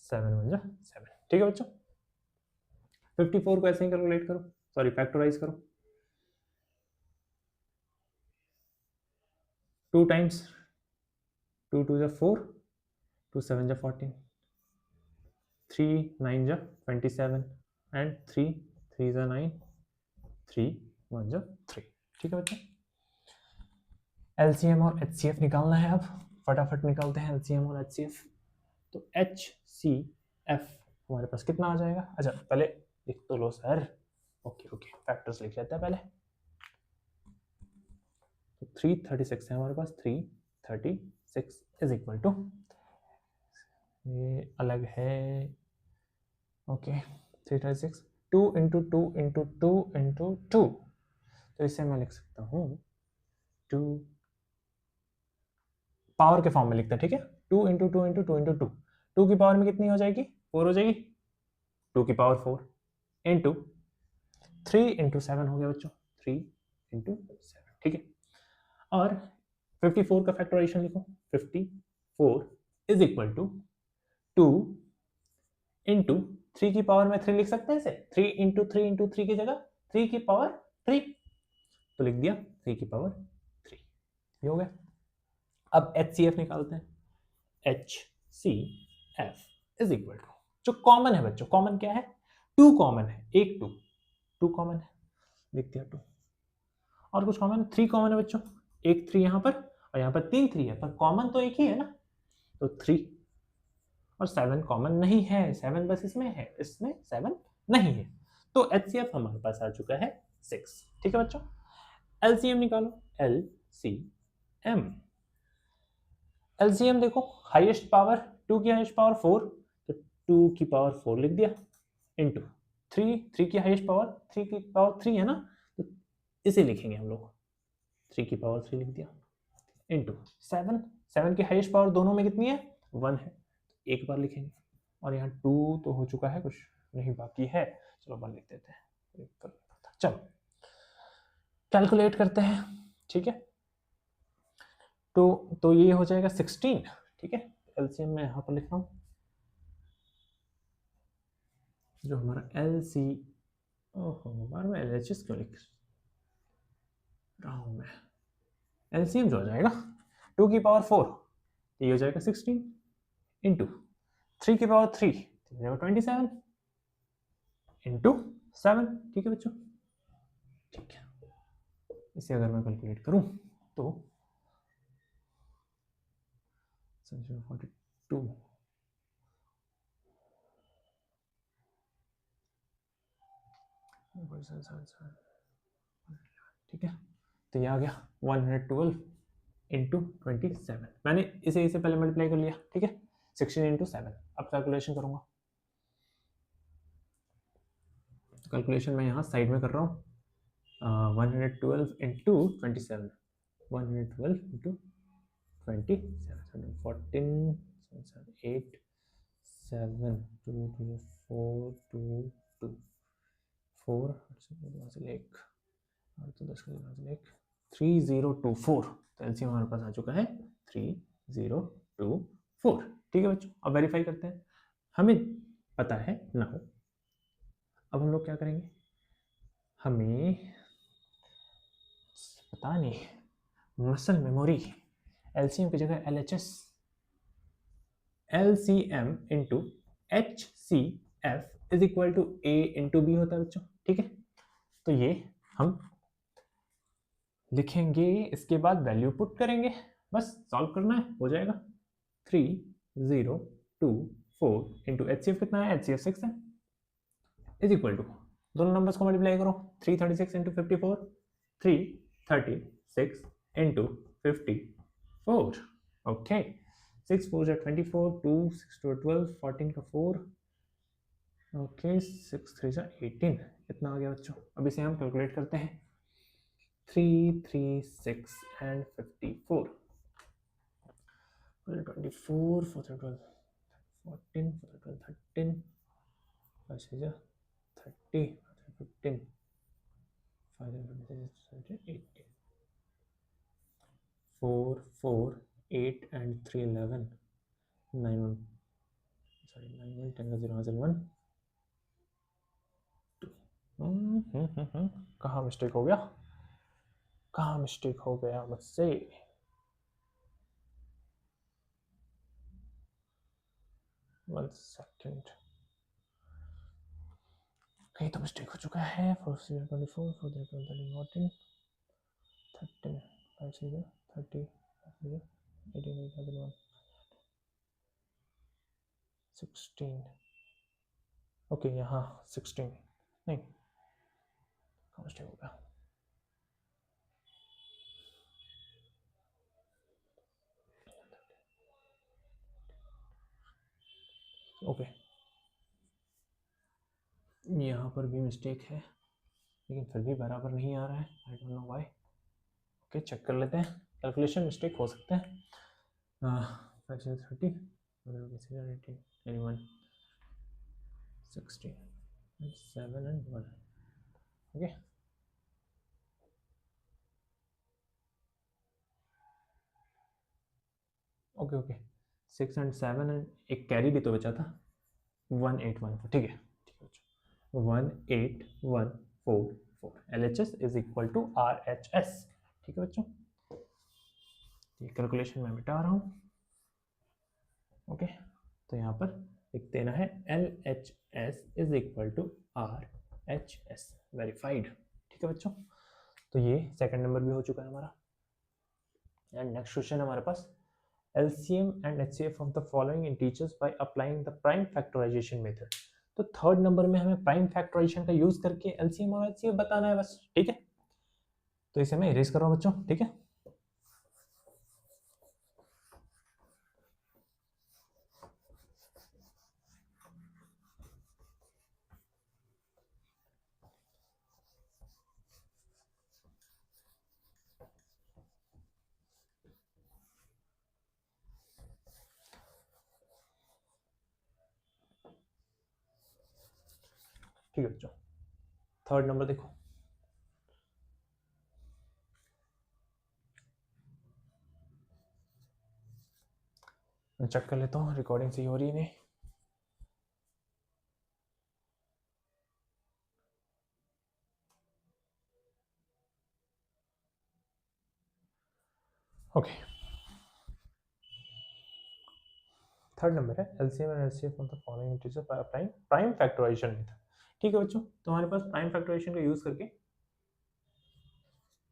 7 1 जा 7। ठीक है बच्चों, 54 को ऐसे ही कैलकुलेट करो, सॉरी फैक्टराइज करो। 2 टाइम्स 2 2 जा 4, 2 7 जा 14, 3 9 जा 27 एंड 3 3 जा 9, 3 1 जा 3। ठीक है बच्चों, LCM और HCF निकालना है। अब फटाफट निकालते हैं LCM और HCF। तो HCF हमारे पास कितना आ जाएगा, अच्छा पहले लिख तो लो सर, ओके ओके फैक्टर्स लिख लेते हैं पहले। तो 336 है हमारे पास, 336 इज इक्वल टू, ये अलग है, ओके 336 2 इंटू 2 इंटू 2 इंटू 2, तो इसे मैं लिख सकता हूँ 2 पावर के फॉर्म में लिखते हैं। ठीक है, 2 into two into two into two, two की पावर में कितनी हो जाएगी, 4 हो जाएगी, 2 की पावर 4 इंटू 3 इंटू 7 हो गया बच्चों, 3 इंटू 7, ठीक है। और 54 का फैक्टराइजेशन लिखो, 54 इज इक्वल टू 2 इंटू 3 की पावर में 3 लिख सकते हैं इसे, 3 इंटू 3 की जगह 3 की पावर 3, तो लिख दिया 3 की पावर 3, ये हो गया। अब HCF निकालते हैं, HCF इज इक्वल टू, जो कॉमन है बच्चों, कॉमन क्या है, 2 कॉमन है, एक 2 कॉमन है, लिख दिया 2, और कुछ कॉमन, 3 कॉमन है बच्चों, एक 3 यहाँ पर और यहाँ पर 3 3 है, पर कॉमन तो एक ही है ना, तो 3, और 7 कॉमन नहीं है, 7 बस इसमें है, इसमें 7 नहीं है, तो HCF हमारे पास आ चुका है 6, ठीक है बच्चों। LCM निकालो, LCM देखो, हाईएस्ट पावर 2 की हाईएस्ट पावर 4, तो 2 की पावर 4 लिख दिया, इंटू 3 की हाईएस्ट पावर 3 की पावर 3 है ना, तो इसे लिखेंगे हम लोग, 3 की पावर 3 लिख दिया, इंटू 7 की हाईएस्ट पावर दोनों में कितनी है, 1 है, एक बार लिखेंगे, और यहाँ 2 तो हो चुका है, कुछ नहीं बाकी है, चलो 1 लिख देते हैं, चलो कैलकुलेट करते हैं, ठीक है। तो ये हो जाएगा 16, ठीक है। एलसीएम में यहाँ पर लिख रहा हूँ, जो हमारा LC, ओहो बार में LHS क्यों लिख रहा हूँ मैं, LCM जो हो जाएगा 2 की पावर 4, ये हो जाएगा 16 इंटू 3 की पावर 3, 27 इंटू 7, ठीक है बच्चों, ठीक है। इसे अगर मैं कैलकुलेट करूं तो 42, ठीक है, तो ये आ गया 112 इंटू 27, मैंने इसे पहले मल्टीप्लाई कर लिया, ठीक है, 16 इंटू 7, अब कैलकुलेशन करूंगा, कैलकुलेशन मैं यहाँ साइड में कर रहा हूँ, 112 इंटू 27, 112 इंटू 27, 14, 8, 7, 2, 2, 4, 2, 2, 4, 1, और तो 10 का 1, 3024, तो एलसीएम हमारे पास आ चुका है 3024, ठीक है बच्चों। अब वेरीफाई करते हैं, हमें पता है ना हो, अब हम लोग क्या करेंगे, हमें पता नहीं, मसल मेमोरी, एलसीएम की जगह LHS, LCM into HCF is equal to A into B होता है बच्चों, ठीक है। तो ये हम लिखेंगे, इसके बाद वैल्यू पुट करेंगे, बस सॉल्व करना है, हो जाएगा। 3024 इंटू HCF कितना है, HCF 6 है, इज इक्वल टू, दोनों नंबर्स को मल्टीप्लाई करो, 336 इंटू 54, 336 इंटू 54, ओके, 6 4 जा 24, 2 6 2 12, 14 का 4, ओके, 6 3 जा 18, इतना आ गया बच्चों। अब इसे हम कैलकुलेट करते हैं, 336 and 54, 24 4 12, 14 4 12, 13, 5 6 30, 15, 5 18, 4 4 8 and 3 11, 9 1, sorry 9 1 10 0 1 2, कहाँ मिस्टेक हो गया, कहाँ मिस्टेक हो गया मुझसे, वन सेकेंड, कहीं तो मिस्टेक हो चुका है, 4 0 24 4 0 13 14 13 5 0 30 0 18 8 1 16, ओके यहाँ 16 नहीं, कहाँ मिस्टेक हो गया, ओके यहाँ पर भी मिस्टेक है, लेकिन फिर भी बराबर नहीं आ रहा है, I don't know why. Okay check कर लेते हैं, कैलकुलेशन मिस्टेक हो सकते हैं, 30, 18, 21, 16, 7 and 1. Okay. Okay 6 and 7 and एक कैरी भी तो बचा था 1814. ठीक है 18144. LHS is equal to RHS. ठीक है बच्चों, ये कैलकुलेशन मैं मिटा रहा हूँ. ओके तो यहाँ पर लिख देना है LHS is equal to RHS. Verified. ठीक है बच्चों, तो ये सेकंड नंबर भी हो चुका है हमारा. एंड नेक्स्ट क्वेश्चन है हमारे पास, LCM and HCF of the following integers by applying the prime factorization method. तो थर्ड नंबर में हमें प्राइम फैक्टराइजेशन का यूज करके LCM और HCF बताना है बस. ठीक है, तो इसे मैं इरेज कर रहा हूं बच्चों. ठीक है, ठीक है बच्चों, थर्ड नंबर देखो. मैं चेक कर लेता हूँ रिकॉर्डिंग सही हो रही है नहीं. ओके, थर्ड नंबर है LCM and HCF of the following integers by applying prime factorization method. ठीक है बच्चों, तो हमारे पास प्राइम फैक्टराइजेशन का यूज करके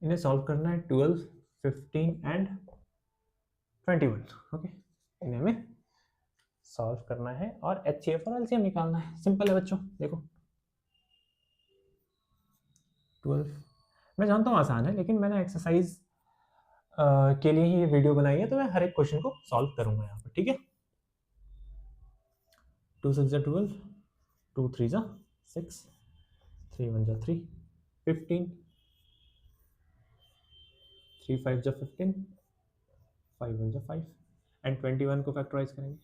इन्हें सॉल्व करना है. 12, 15 एंड 21. ओके, इन्हें हमें सॉल्व करना है और HCF और LCM निकालना है. सिंपल है बच्चों. देखो 12, मैं जानता हूँ आसान है, लेकिन मैंने एक्सरसाइज के लिए ही ये वीडियो बनाई है, तो मैं हर एक क्वेश्चन को सॉल्व करूंगा यहाँ पर. ठीक है, 2 6 12, 2 3 6, 3 1 3, 15, 3 5 15, 5 1 5 एंड 21 को फैक्टराइज करेंगे.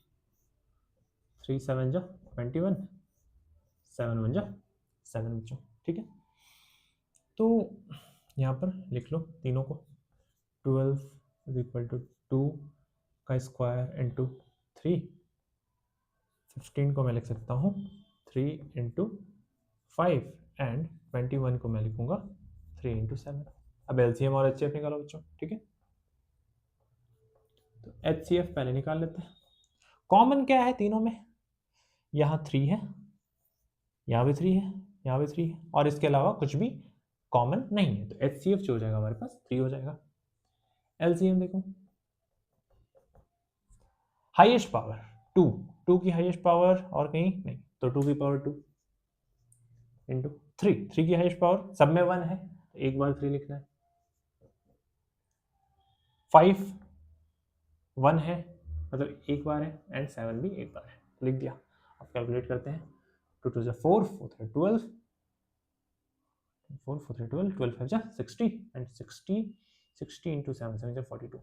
3 7 21, 7 1 7 बच्चों. ठीक है, तो यहाँ पर लिख लो तीनों को. 12 इज इक्वल टू 2 का स्क्वायर इंटू 3. 15 को मैं लिख सकता हूँ 3 इंटू 5 एंड 21 को मैं लिखूंगा 3 इंटू 7. अब LCM और HCF निकालो बच्चों. ठीक है, तो HCF पहले निकाल लेते हैं. कॉमन क्या है तीनों में? यहाँ 3 है, यहाँ भी 3 है, यहाँ भी 3 है, और इसके अलावा कुछ भी कॉमन नहीं है. तो HCF जो हो जाएगा हमारे पास 3 हो जाएगा. LCM देखो, हाईएस्ट पावर 2 की हाईएस्ट पावर और कहीं नहीं, तो 2 की पावर 2 इंटू 3 की हाईएस्ट पावर सब में 1 है, तो एक बार 3 लिखना है. 5 1 है, मतलब एक बार है, एंड 7 भी एक बार है, तो लिख दिया. अब कैलकुलेट करते हैं. 2 2 4 4 3 12, 4 4 3 12, 12 5 60 एंड 60 इंटू 7 7 42,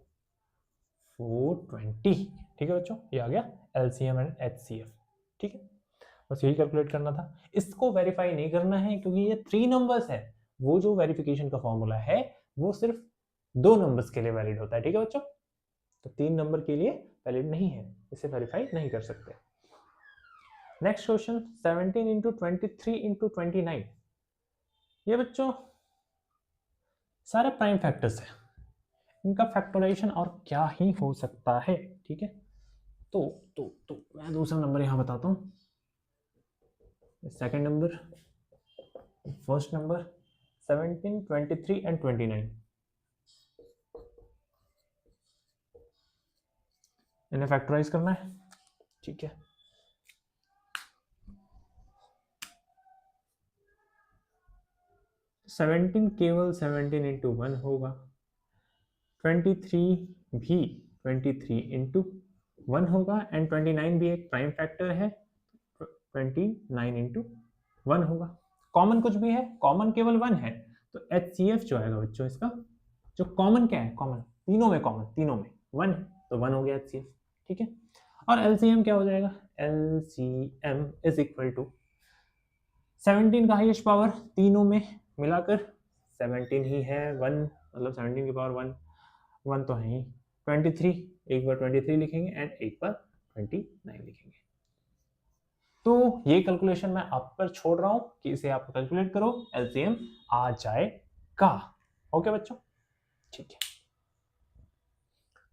420. ठीक है बच्चों, ये आ गया LCM एंड HCF. ठीक है, बस यही कैलकुलेट करना था. इसको वेरीफाई नहीं करना है क्योंकि ये 3 नंबर्स है. वो जो वेरिफिकेशन का फॉर्मूला है वो सिर्फ 2 नंबर्स के लिए वैलिड होता है. ठीक है बच्चों, तो 3 नंबर के लिए वैलिड नहीं है, इसे वेरीफाई नहीं कर सकते. Next question, 17 into 23 into 29. ये बच्चों सारे प्राइम फैक्टर्स है, इनका फैक्टराइजेशन और क्या ही हो सकता है. ठीक है, तो मैं दूसरा नंबर यहाँ बताता हूँ. Second number, first number, 17, 23 and 29. इन्हें फैक्टराइज करना है. ठीक है, सेवनटीन केवल 17 इंटू 1 होगा. 23 भी 23 इंटू 1 होगा, एंड 29 भी एक प्राइम फैक्टर है, 29 इंटू 1 होगा. कॉमन कुछ भी है? कॉमन केवल 1 है, तो HCF जो आएगा बच्चों, इसका जो कॉमन क्या है? कॉमन तीनों में, कॉमन तीनों में 1 है, तो 1 हो गया HCF. ठीक है। और एलसीएम क्या हो जाएगा, एलसीएम इज इक्वल टू 17 का हाईएस्ट पावर तीनों में मिलाकर 17 ही है, 1 मतलब 17 की पावर 1, 1 तो है ही, 23, एक बार 23 लिखेंगे एंड एक बार 29 लिखेंगे। तो ये कैलकुलेशन मैं आप पर छोड़ रहा हूं कि इसे आप कैलकुलेट करो, एलसीएम आ जाएगा। ओके बच्चों, ठीक है।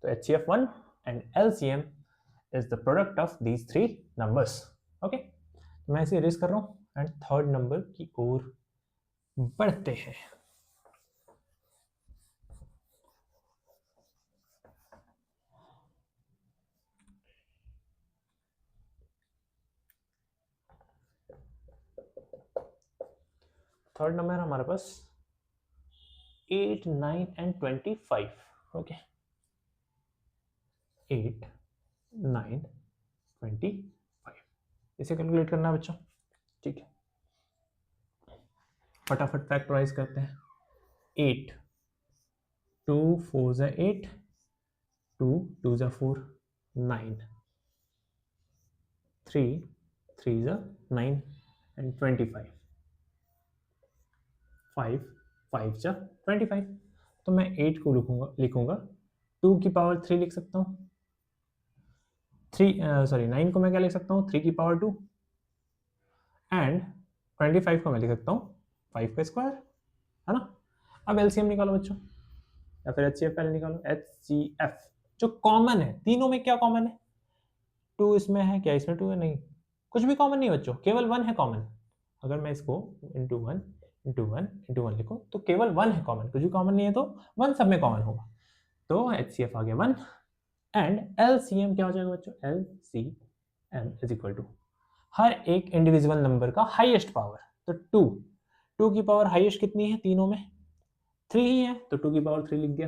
तो HCF1 and LCM is the product of these three numbers. Okay, मैं इसे इरेज कर रहा हूं एंड थर्ड नंबर की ओर बढ़ते हैं। थर्ड नंबर है हमारे पास 8, 9 एंड 25। ओके, 8, 9, 25 इसे कैलकुलेट करना है बच्चों, ठीक है। फटाफट फैक्टराइज करते हैं। 8, 2 4 जा 8, 2 2 जा 4, 9, 3 3 जा 9 एंड 25, 5 5 जा 25। तो मैं 8 को लिखूंगा 2 की पावर 3 लिख सकता हूँ, 9 को मैं क्या लिख सकता हूँ 3 की पावर 2 एंड 25 को मैं लिख सकता हूँ 5 का स्क्वायर, है ना। अब एलसीएम निकालो बच्चों, या फिर एचसीएफ पहले निकालो। एचसीएफ जो कॉमन है तीनों में, क्या कॉमन है, 2 इसमें है, क्या इसमें 2 है, नहीं, कुछ भी कॉमन नहीं बच्चों, केवल 1 है कॉमन। अगर मैं इसको इंटू वन लिखूं तो केवल 1 है कॉमन, कुछ भी कॉमन नहीं है तो 1 सब में कॉमन होगा। तो एचसीएफ आ गया 1 एंड एलसीएम क्या हो जाएगा बच्चों, एलसीएम इज इक्वल टू हर एक इंडिविजुअल नंबर का हाईएस्ट पावर। तो 2 की पावर हाईएस्ट कितनी है तीनों में, 3 ही है, तो 2 की पावर 3 लिख दिया,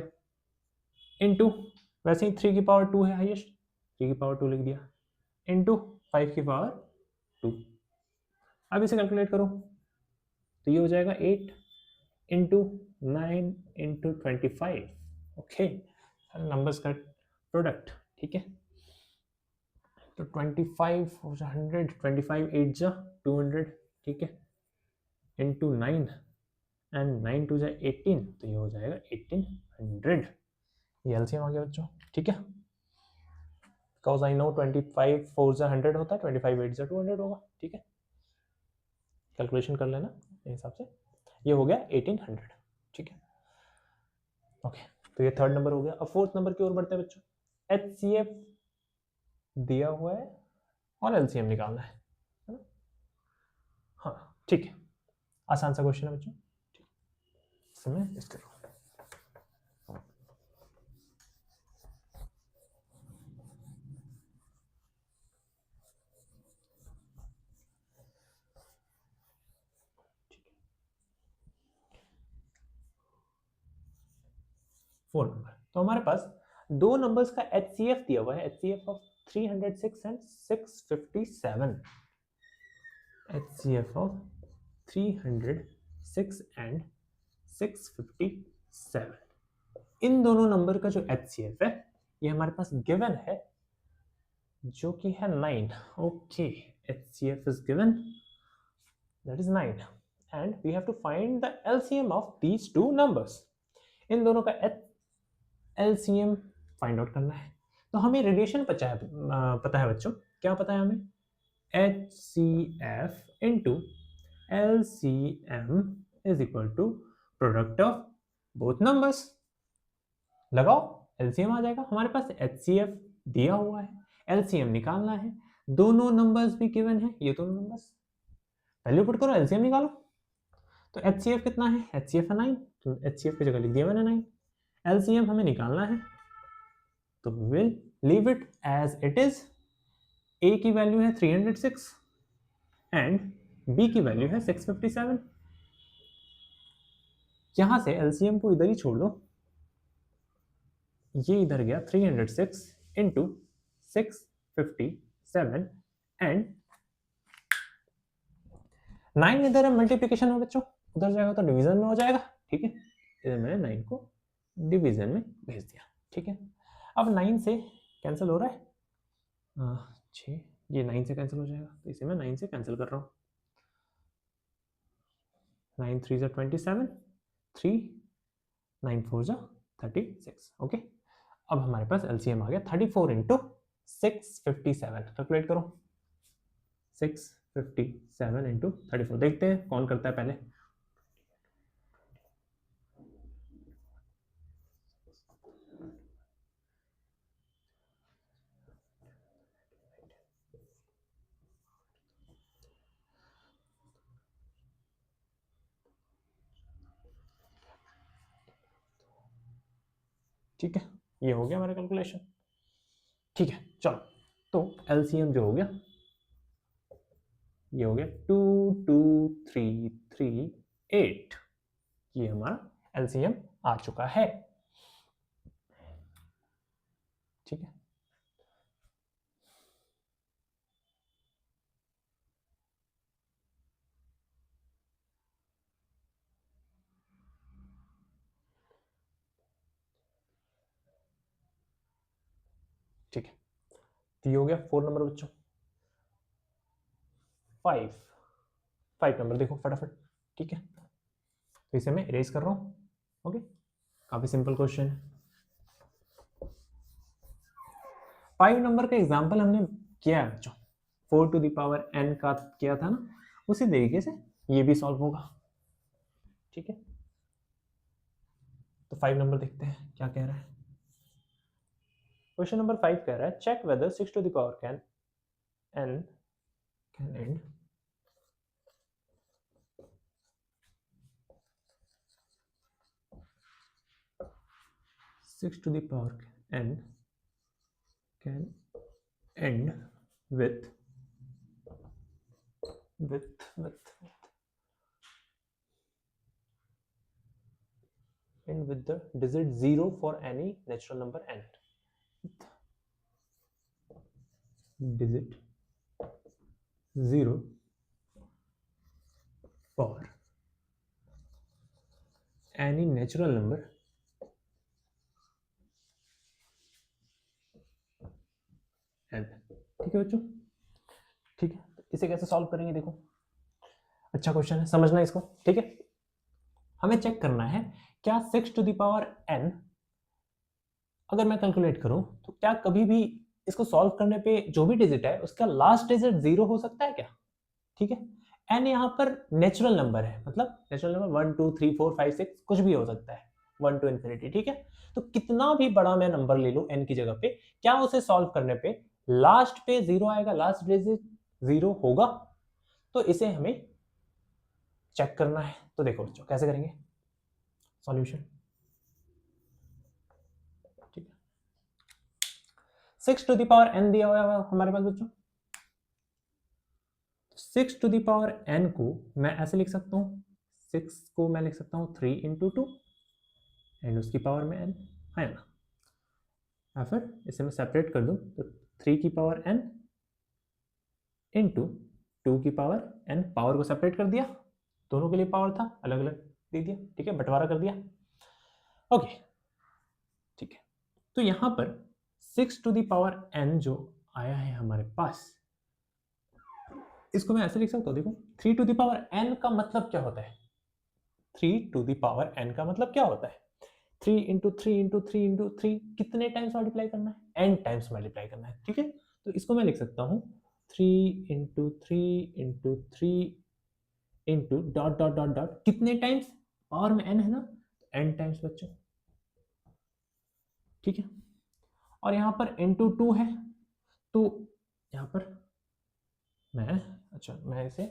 इनटू वैसे ही 3 की पावर 2 है हाईएस्ट, 3 की पावर 2 लिख दिया, इनटू 5 की पावर 2। अब इसे कैलकुलेट करो तो ये हो जाएगा 8 इंटू 9 इंटू 25। ओके, नंबर्स का प्रोडक्ट, ठीक है। तो 25 100, 25 8 जा 200, ठीक है, इंटू 9 एंड 9 2 जा 18, तो ये हो जाएगा 1800। ये एलसीएम आ गया बच्चों, ठीक है। बिकॉज आई नो 25 4 जा 100 होता है, 25 8 जा 200 होगा, ठीक है। कैलकुलेशन कर लेना इस हिसाब से, ये हो गया 1800, ठीक है। ओके, तो ये थर्ड नंबर हो गया। अब फोर्थ नंबर की ओर बढ़ते हैं बच्चों। एचसीएफ दिया हुआ है और एलसीएम निकालना है ना। हाँ ठीक है, आसान सा क्वेश्चन है बच्चों, ठीक, समय इस तरह। फोर नंबर, तो हमारे पास दो नंबर्स का एचसीएफ दिया हुआ है, HCF of 306 and 657, HCF of 306 and 657। इन दोनों नंबर का जो एचसीएफ है ये हमारे पास गिवन है, जो कि है 9। Okay, HCF is given, that is 9 and we have to find the LCM of these two numbers. इन दोनों का एलसीएम फाइंड आउट करना है। तो हमें रिलेशन पता है बच्चों, क्या पता है हमें, HCF into LCM is equal to product of both numbers. लगाओ, एलसीएम आ जाएगा। हमारे पास HCF दिया हुआ है, एलसीएम निकालना है, दोनों नंबर्स भी गिवन है, ये दोनों नंबर्स वैल्यू पुट करो, एलसीएम निकालो। तो HCF कितना है, HCF है 9, तो HCF की जगह लिख दिया मैंने 9। एलसीएम हमें निकालना है, तो will leave it as it is. A की वैल्यू है 306 एंड बी की वैल्यू है 657। यहां से एलसीएम को इधर ही छोड़ दो, ये इधर गया 306 इंटू 657 एंड 9 इधर है मल्टीप्लीकेशन में बच्चों, उधर जाएगा तो डिवीजन में हो जाएगा, ठीक है। इधर मैंने 9 को डिवीजन में भेज दिया, ठीक है। अब 9 से कैंसिल हो रहा है, 6, ये 9 से कैंसिल हो जाएगा, तो इसे मैं 9 से कैंसिल कर रहा हूँ। 9 3 जा 27, 3 9 4 जा 36। ओके, अब हमारे पास एलसीएम आ गया 34 इंटू 657। कैलकुलेट करो, 657 इंटू 34। देखते हैं कौन करता है पहले। ठीक है, ये हो गया हमारा कैलकुलेशन। ठीक है, चलो, तो एलसीएम जो हो गया, ये हो गया 22338। ये हमारा एलसीएम आ चुका है। ठीक है, ठीक है, तो ये हो गया 4 नंबर बच्चों। 5 नंबर देखो फटाफट। ठीक है, तो इसे मैं इरेज कर रहा हूँ। ओके, काफी सिंपल क्वेश्चन है। 5 नंबर का एग्जाम्पल हमने किया है बच्चों, 4 टू द पावर n का किया था ना, उसी तरीके से ये भी सॉल्व होगा। ठीक है, तो 5 नंबर देखते हैं क्या कह रहा है। क्वेश्चन नंबर 5 कह रहा है check whether 6 to the power can and 6 to the power n can end with the digit 0 for any natural number n. Digit 0 for any natural number n. ठीक है बच्चों, ठीक है, तो इसे कैसे सॉल्व करेंगे देखो। अच्छा क्वेश्चन है, समझना इसको। ठीक है, हमें चेक करना है क्या 6 टू द पावर n अगर मैं कैलकुलेट करूं तो क्या कभी भी इसको सॉल्व करने पे जो भी डिजिट है उसका लास्ट डिजिट 0 हो सकता है क्या। ठीक है, n यहाँ पर नेचुरल नंबर है, मतलब नेचुरल नंबर 1 2 3 4 5 6 कुछ भी हो सकता है, 1 टू इन्फिनिटी। ठीक है, तो कितना भी बड़ा मैं नंबर ले लूं n की जगह पे, क्या उसे सॉल्व करने पे लास्ट पे 0 आएगा, लास्ट डिजिट 0 होगा। तो इसे हमें चेक करना है। तो देखो बच्चों कैसे करेंगे सॉल्यूशन। ठीक है, 6 टू द पावर n दिया हुआ है हमारे पास बच्चों। 6 टू द पावर n को मैं ऐसे लिख सकता हूँ, 6 को मैं लिख सकता हूँ 3 इंटू 2 एंड उसकी पावर में n है ना, या फिर इसे मैं सेपरेट कर दूं तो 3 की पावर n इंटू 2 की पावर n, पावर को सेपरेट कर दिया, दोनों के लिए पावर था, अलग अलग दे दिया। ठीक है, बंटवारा कर दिया। ओके, ठीक है, तो यहां पर 6 टू द पावर n जो आया है हमारे पास, इसको मैं ऐसे लिख सकता हूँ, देखो 3 टू द पावर n का मतलब क्या होता है, 3 टू द पावर n का मतलब क्या होता है, 3 इंटू 3 इंटू 3 इंटू 3, कितने टाइम्स मल्टीप्लाई करना है, n टाइम्स मल्टीप्लाई करना है। ठीक है, तो इसको मैं लिख सकता हूँ 3 into 3 into 3 into dot dot dot dot, कितने टाइम्स, पावर में n है ना, n टाइम्स बच्चों। ठीक है, और यहाँ पर इंटू 2 है, तो यहाँ पर मैं, अच्छा मैं इसे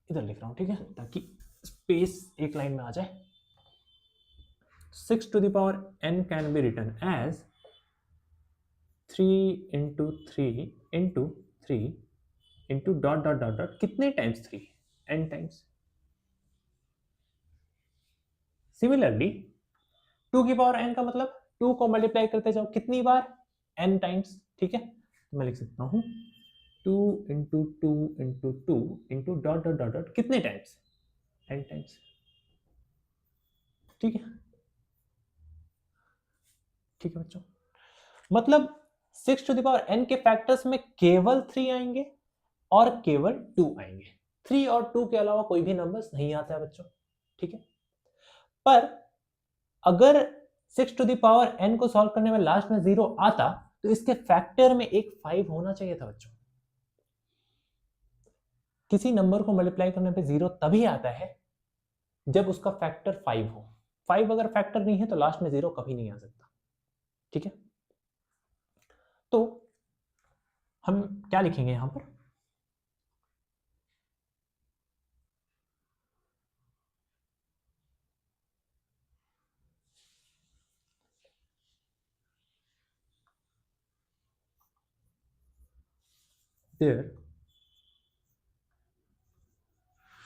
इधर लिख रहा हूँ। ठीक है, ताकि स्पेस एक लाइन में आ जाए। 6 to the power n can be written as 3 into 3 into 3 into dot dot dot dot, कितने टाइम्स 3, n टाइम्स। सिमिलरली 2 की पावर n का मतलब 2 को मल्टीप्लाई करते जाओ, कितनी बार, n टाइम्स। ठीक है, तो मैं लिख सकता हूँ 2 into 2 into 2 into dot dot dot dot, कितने टाइम्स, n टाइम्स। ठीक है, ठीक है बच्चों, मतलब 6 टू द पावर n के फैक्टर्स में केवल 3 आएंगे और केवल 2 आएंगे। 3 और 2 के अलावा कोई भी नंबर्स नहीं आता है बच्चों, ठीक है। पर अगर 6 टू द पावर n को सॉल्व करने में लास्ट में 0 आता तो इसके फैक्टर में एक 5 होना चाहिए था बच्चों। किसी नंबर को मल्टीप्लाई करने पे 0 तभी आता है जब उसका फैक्टर 5 हो। 5 अगर फैक्टर नहीं है तो लास्ट में 0 कभी नहीं आ सकता, ठीक है। तो हम क्या लिखेंगे यहां पर, there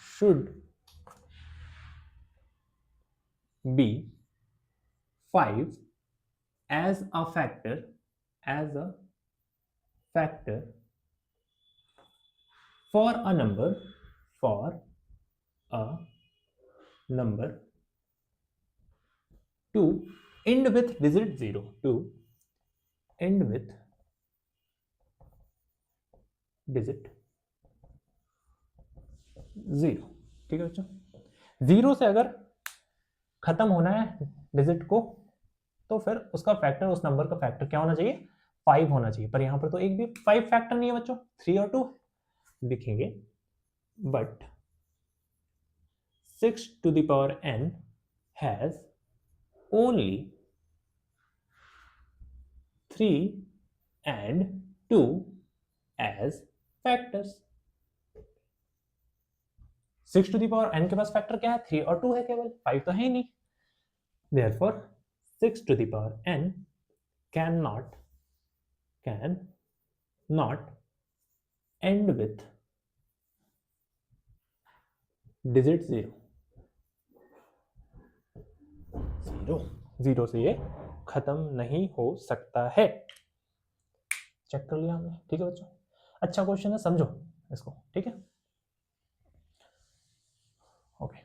should be 5 as a factor for a number to end with digit 0, to end with digit 0, ठीक है बच्चों। 0 से अगर खत्म होना है डिजिट को तो फिर उसका फैक्टर, उस नंबर का फैक्टर क्या होना चाहिए, 5 होना चाहिए। पर यहां पर तो एक भी 5 फैक्टर नहीं है बच्चों, 3 और 2 लिखेंगे। But 6 to the power n has only 3 and 2 as factors। 6 to the power n के पास फैक्टर क्या है, 3 और 2 है, केवल 5 तो है ही नहीं। Therefore 6 to the power n cannot end with digit 0। 0 से ये खत्म नहीं हो सकता है। चेक कर लिया हमने, ठीक है बच्चों। अच्छा क्वेश्चन है, समझो इसको, ठीक है। ओके,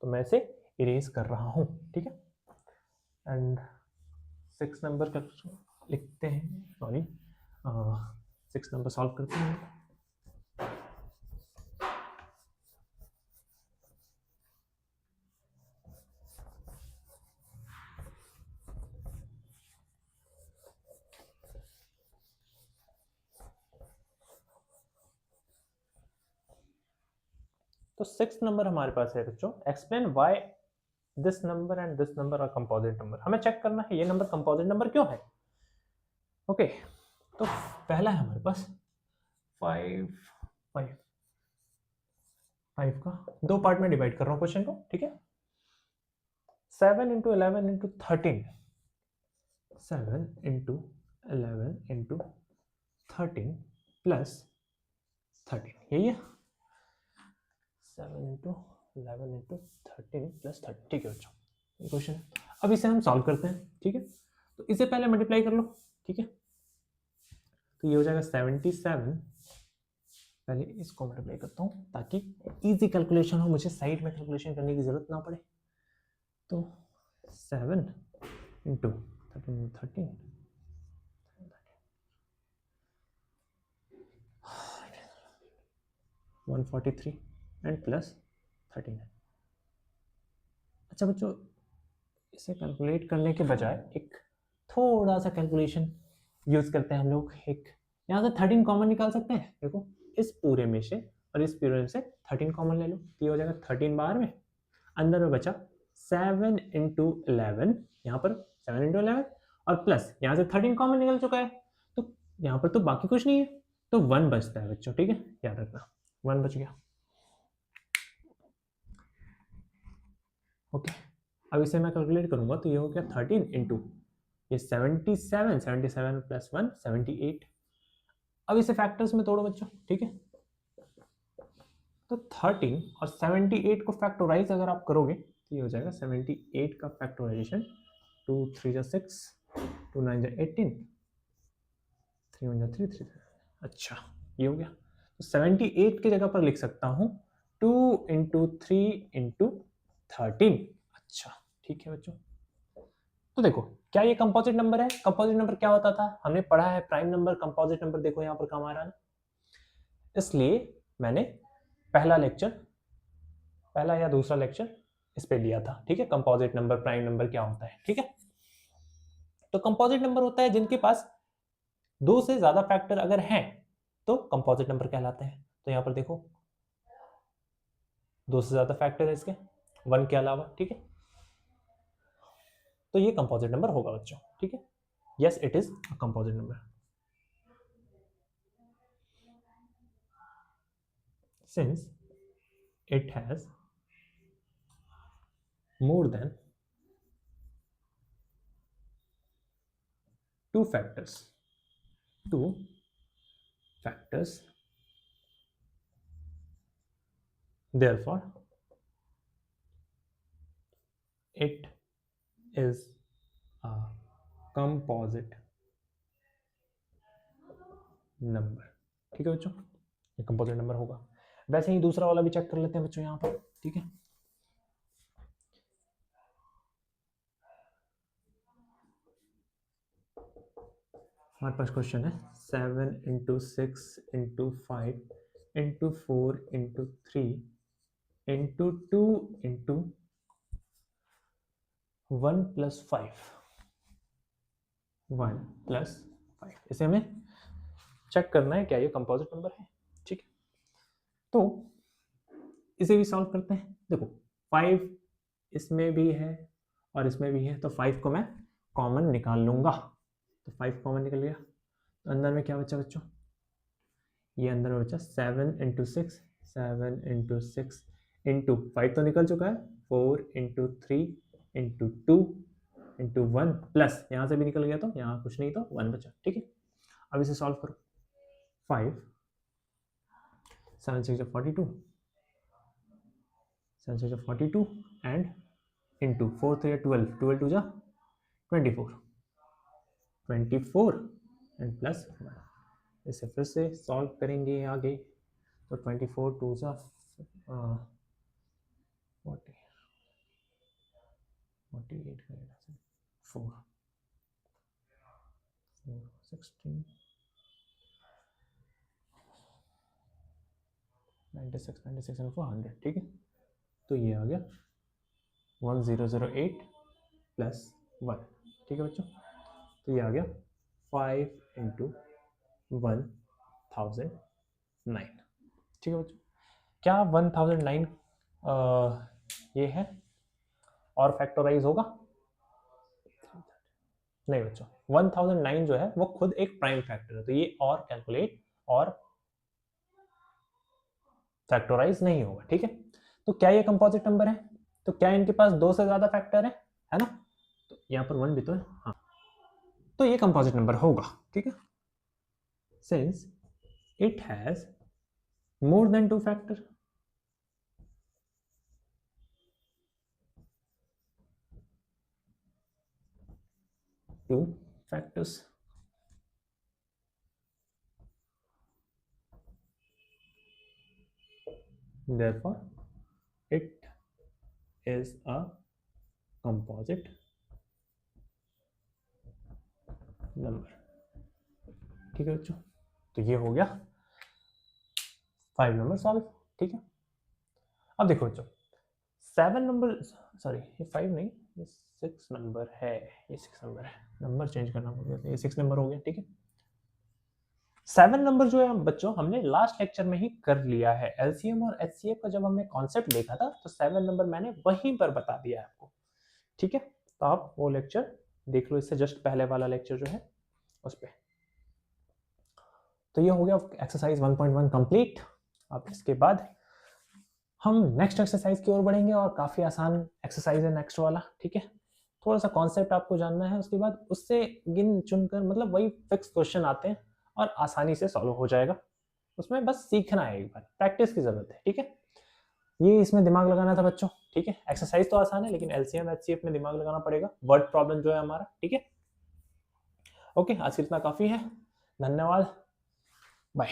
तो मैं इसे इरेज कर रहा हूं, ठीक है। एंड 6 नंबर का लिखते हैं, सॉरी 6 नंबर सॉल्व करते हैं। तो 6 नंबर हमारे पास है बच्चों, explain why this number and this number are composite number. हमें चेक करना है ये नंबर कंपोजिट नंबर क्यों है। ओके, तो पहला है हमारे पास 5 का दो पार्ट में डिवाइड कर रहा हूं क्वेश्चन को, ठीक है। 7 into 11 into 13, 7 into 11 into 13 plus 13, यही है। 7 into 11 into 13 plus 13, ठीक है बच्चों, ये क्वेश्चन है। अब इसे हम सॉल्व करते हैं, ठीक है। तो इसे पहले मल्टीप्लाई कर लो, ठीक है। तो ये हो जाएगा 77, पहले इसको मल्टीप्लाई करता हूँ ताकि इजी कैलकुलेशन हो, मुझे साइड में कैलकुलेशन करने की जरूरत ना पड़े। तो 7 into 13 143 एंड प्लस 13। अच्छा बच्चों, इसे कैलकुलेट करने के बजाय एक थोड़ा सा कैलकुलेशन यूज करते हैं हम लोग। एक यहाँ से 13 कॉमन निकाल सकते हैं। देखो, इस पूरे में से और इस पूरे में से 13 कॉमन ले लो, तो ये हो जाएगा 13 बाहर में, अंदर में बचा 7 into 11, यहाँ पर 7 into 11 और प्लस यहाँ से 13 कॉमन निकल चुका है, तो यहाँ पर तो बाकी कुछ नहीं है, तो 1 बचता है बच्चों, ठीक है, याद रखना 1 बच गया। ओके, अब इसे मैं कैलकुलेट करूंगा तो ये हो गया 13 इंटू ये 77 प्लस 1 78। अब इसे फैक्टर्स में तोड़ो बच्चों, ठीक है। तो 13 और 78 को फैक्टराइज अगर आप करोगे तो ये हो जाएगा 78 का फैक्टराइजेशन 2 3 6, 2 9 18, 3 1 3 3। अच्छा, ये हो गया। तो 78 की जगह पर लिख सकता हूँ 2 into 3 into 13। अच्छा, ठीक है बच्चों। तो देखो क्या ये कंपोजिट नंबर है? कंपोजिट नंबर क्या होता था, हमने पढ़ा है प्राइम नंबर, कंपोजिट नंबर। देखो यहाँ पर काम आ रहा है, इसलिए मैंने पहला या दूसरा लेक्चर इस पे लिया था, ठीक है, कंपोजिट नंबर, प्राइम नंबर क्या होता है, ठीक है। तो कंपोजिट नंबर होता है जिनके पास दो से ज्यादा फैक्टर अगर हैं तो कंपोजिट नंबर कहलाते हैं। तो यहां पर देखो दो से ज्यादा फैक्टर है इसके, वन के अलावा, ठीक है, तो ये कंपोजिट नंबर होगा बच्चों, ठीक है। Yes, it is a composite number since it has more than two factors therefore it is a composite number, ठीक है बच्चों, ये कंपोजिट नंबर होगा। वैसे ही दूसरा वाला भी चेक कर लेते हैं बच्चों यहाँ पर, ठीक है। हमारे पास क्वेश्चन है 7 × 6 × 5 × 4 × 3 × 2 × 1 + 5 1 + 5, इसे हमें चेक करना है क्या ये कंपोजिट नंबर है, ठीक है। तो इसे भी सॉल्व करते हैं। देखो 5 इसमें भी है और इसमें भी है, तो 5 को मैं कॉमन निकाल लूंगा, तो 5 कॉमन निकल गया। तो अंदर में क्या बचा बच्चों, ये अंदर में बचा 7 × 6 7 × 6 × 5 तो निकल चुका है, 4 × 3 × 2 × 1 प्लस यहाँ से भी निकल गया, तो यहाँ कुछ नहीं, तो 1 बचा, ठीक है। अब इसे सॉल्व करो, 5 7 6 42 7 6 42 एंड इंटू 4 3 12 12 2 24 एंड प्लस 1। इसे फिर से सॉल्व करेंगे आगे, तो 24 2 48 4 16 96 एंड 400, ठीक है। तो ये आ गया 1008 प्लस 1, ठीक है बच्चों। तो ये आ गया 5 × 1009, ठीक है बच्चों। क्या 1009 ये है और फैक्टराइज होगा? नहीं बच्चों, 1009 जो है वो खुद एक प्राइम फैक्टर है, तो ये और कैलकुलेट और फैक्टराइज नहीं होगा, ठीक है। तो क्या ये कंपोजिट नंबर है? तो क्या इनके पास दो से ज्यादा फैक्टर है ना? तो यहाँ पर 1 भी तो है, हाँ, तो ये कंपोजिट नंबर होगा, ठीक है। Since it has more than 2 factor, therefore it is a composite number, ठीक है बच्चों। तो ये हो गया 5 नंबर सॉल्व, ठीक है। अब देखो बच्चों 7 नंबर, सॉरी ये 5 नहीं, ये 6 नंबर है, ये 6 नंबर है, नंबर चेंज करना पड़ेगा, ये 6 नंबर हो गया, ठीक है। 7 नंबर जो है बच्चों हमने लास्ट लेक्चर में ही कर लिया है। एलसीएम और एचसीएफ का जब हमने कॉन्सेप्ट देखा था तो 7 नंबर मैंने वहीं पर बता दिया है आपको, ठीक है। तो आप वो लेक्चर देख लो, इससे जस्ट पहले वाला लेक्चर जो है उस पर। तो ये हो गया एक्सरसाइज 1.1 कंप्लीट। अब इसके बाद हम नेक्स्ट एक्सरसाइज की ओर बढ़ेंगे और काफी आसान एक्सरसाइज है नेक्स्ट वाला, ठीक है। थोड़ा सा कॉन्सेप्ट आपको जानना है, उसके बाद उससे गिन चुनकर मतलब वही फिक्स क्वेश्चन आते हैं और आसानी से सॉल्व हो जाएगा। उसमें बस सीखना है, एक बार प्रैक्टिस की जरूरत है, ठीक है। ये इसमें दिमाग लगाना था बच्चों, ठीक है। एक्सरसाइज तो आसान है लेकिन एलसीएम एचसीएफ में दिमाग लगाना पड़ेगा, वर्ड प्रॉब्लम जो है हमारा, ठीक है। ओके, आज इतना काफी है, धन्यवाद, बाय।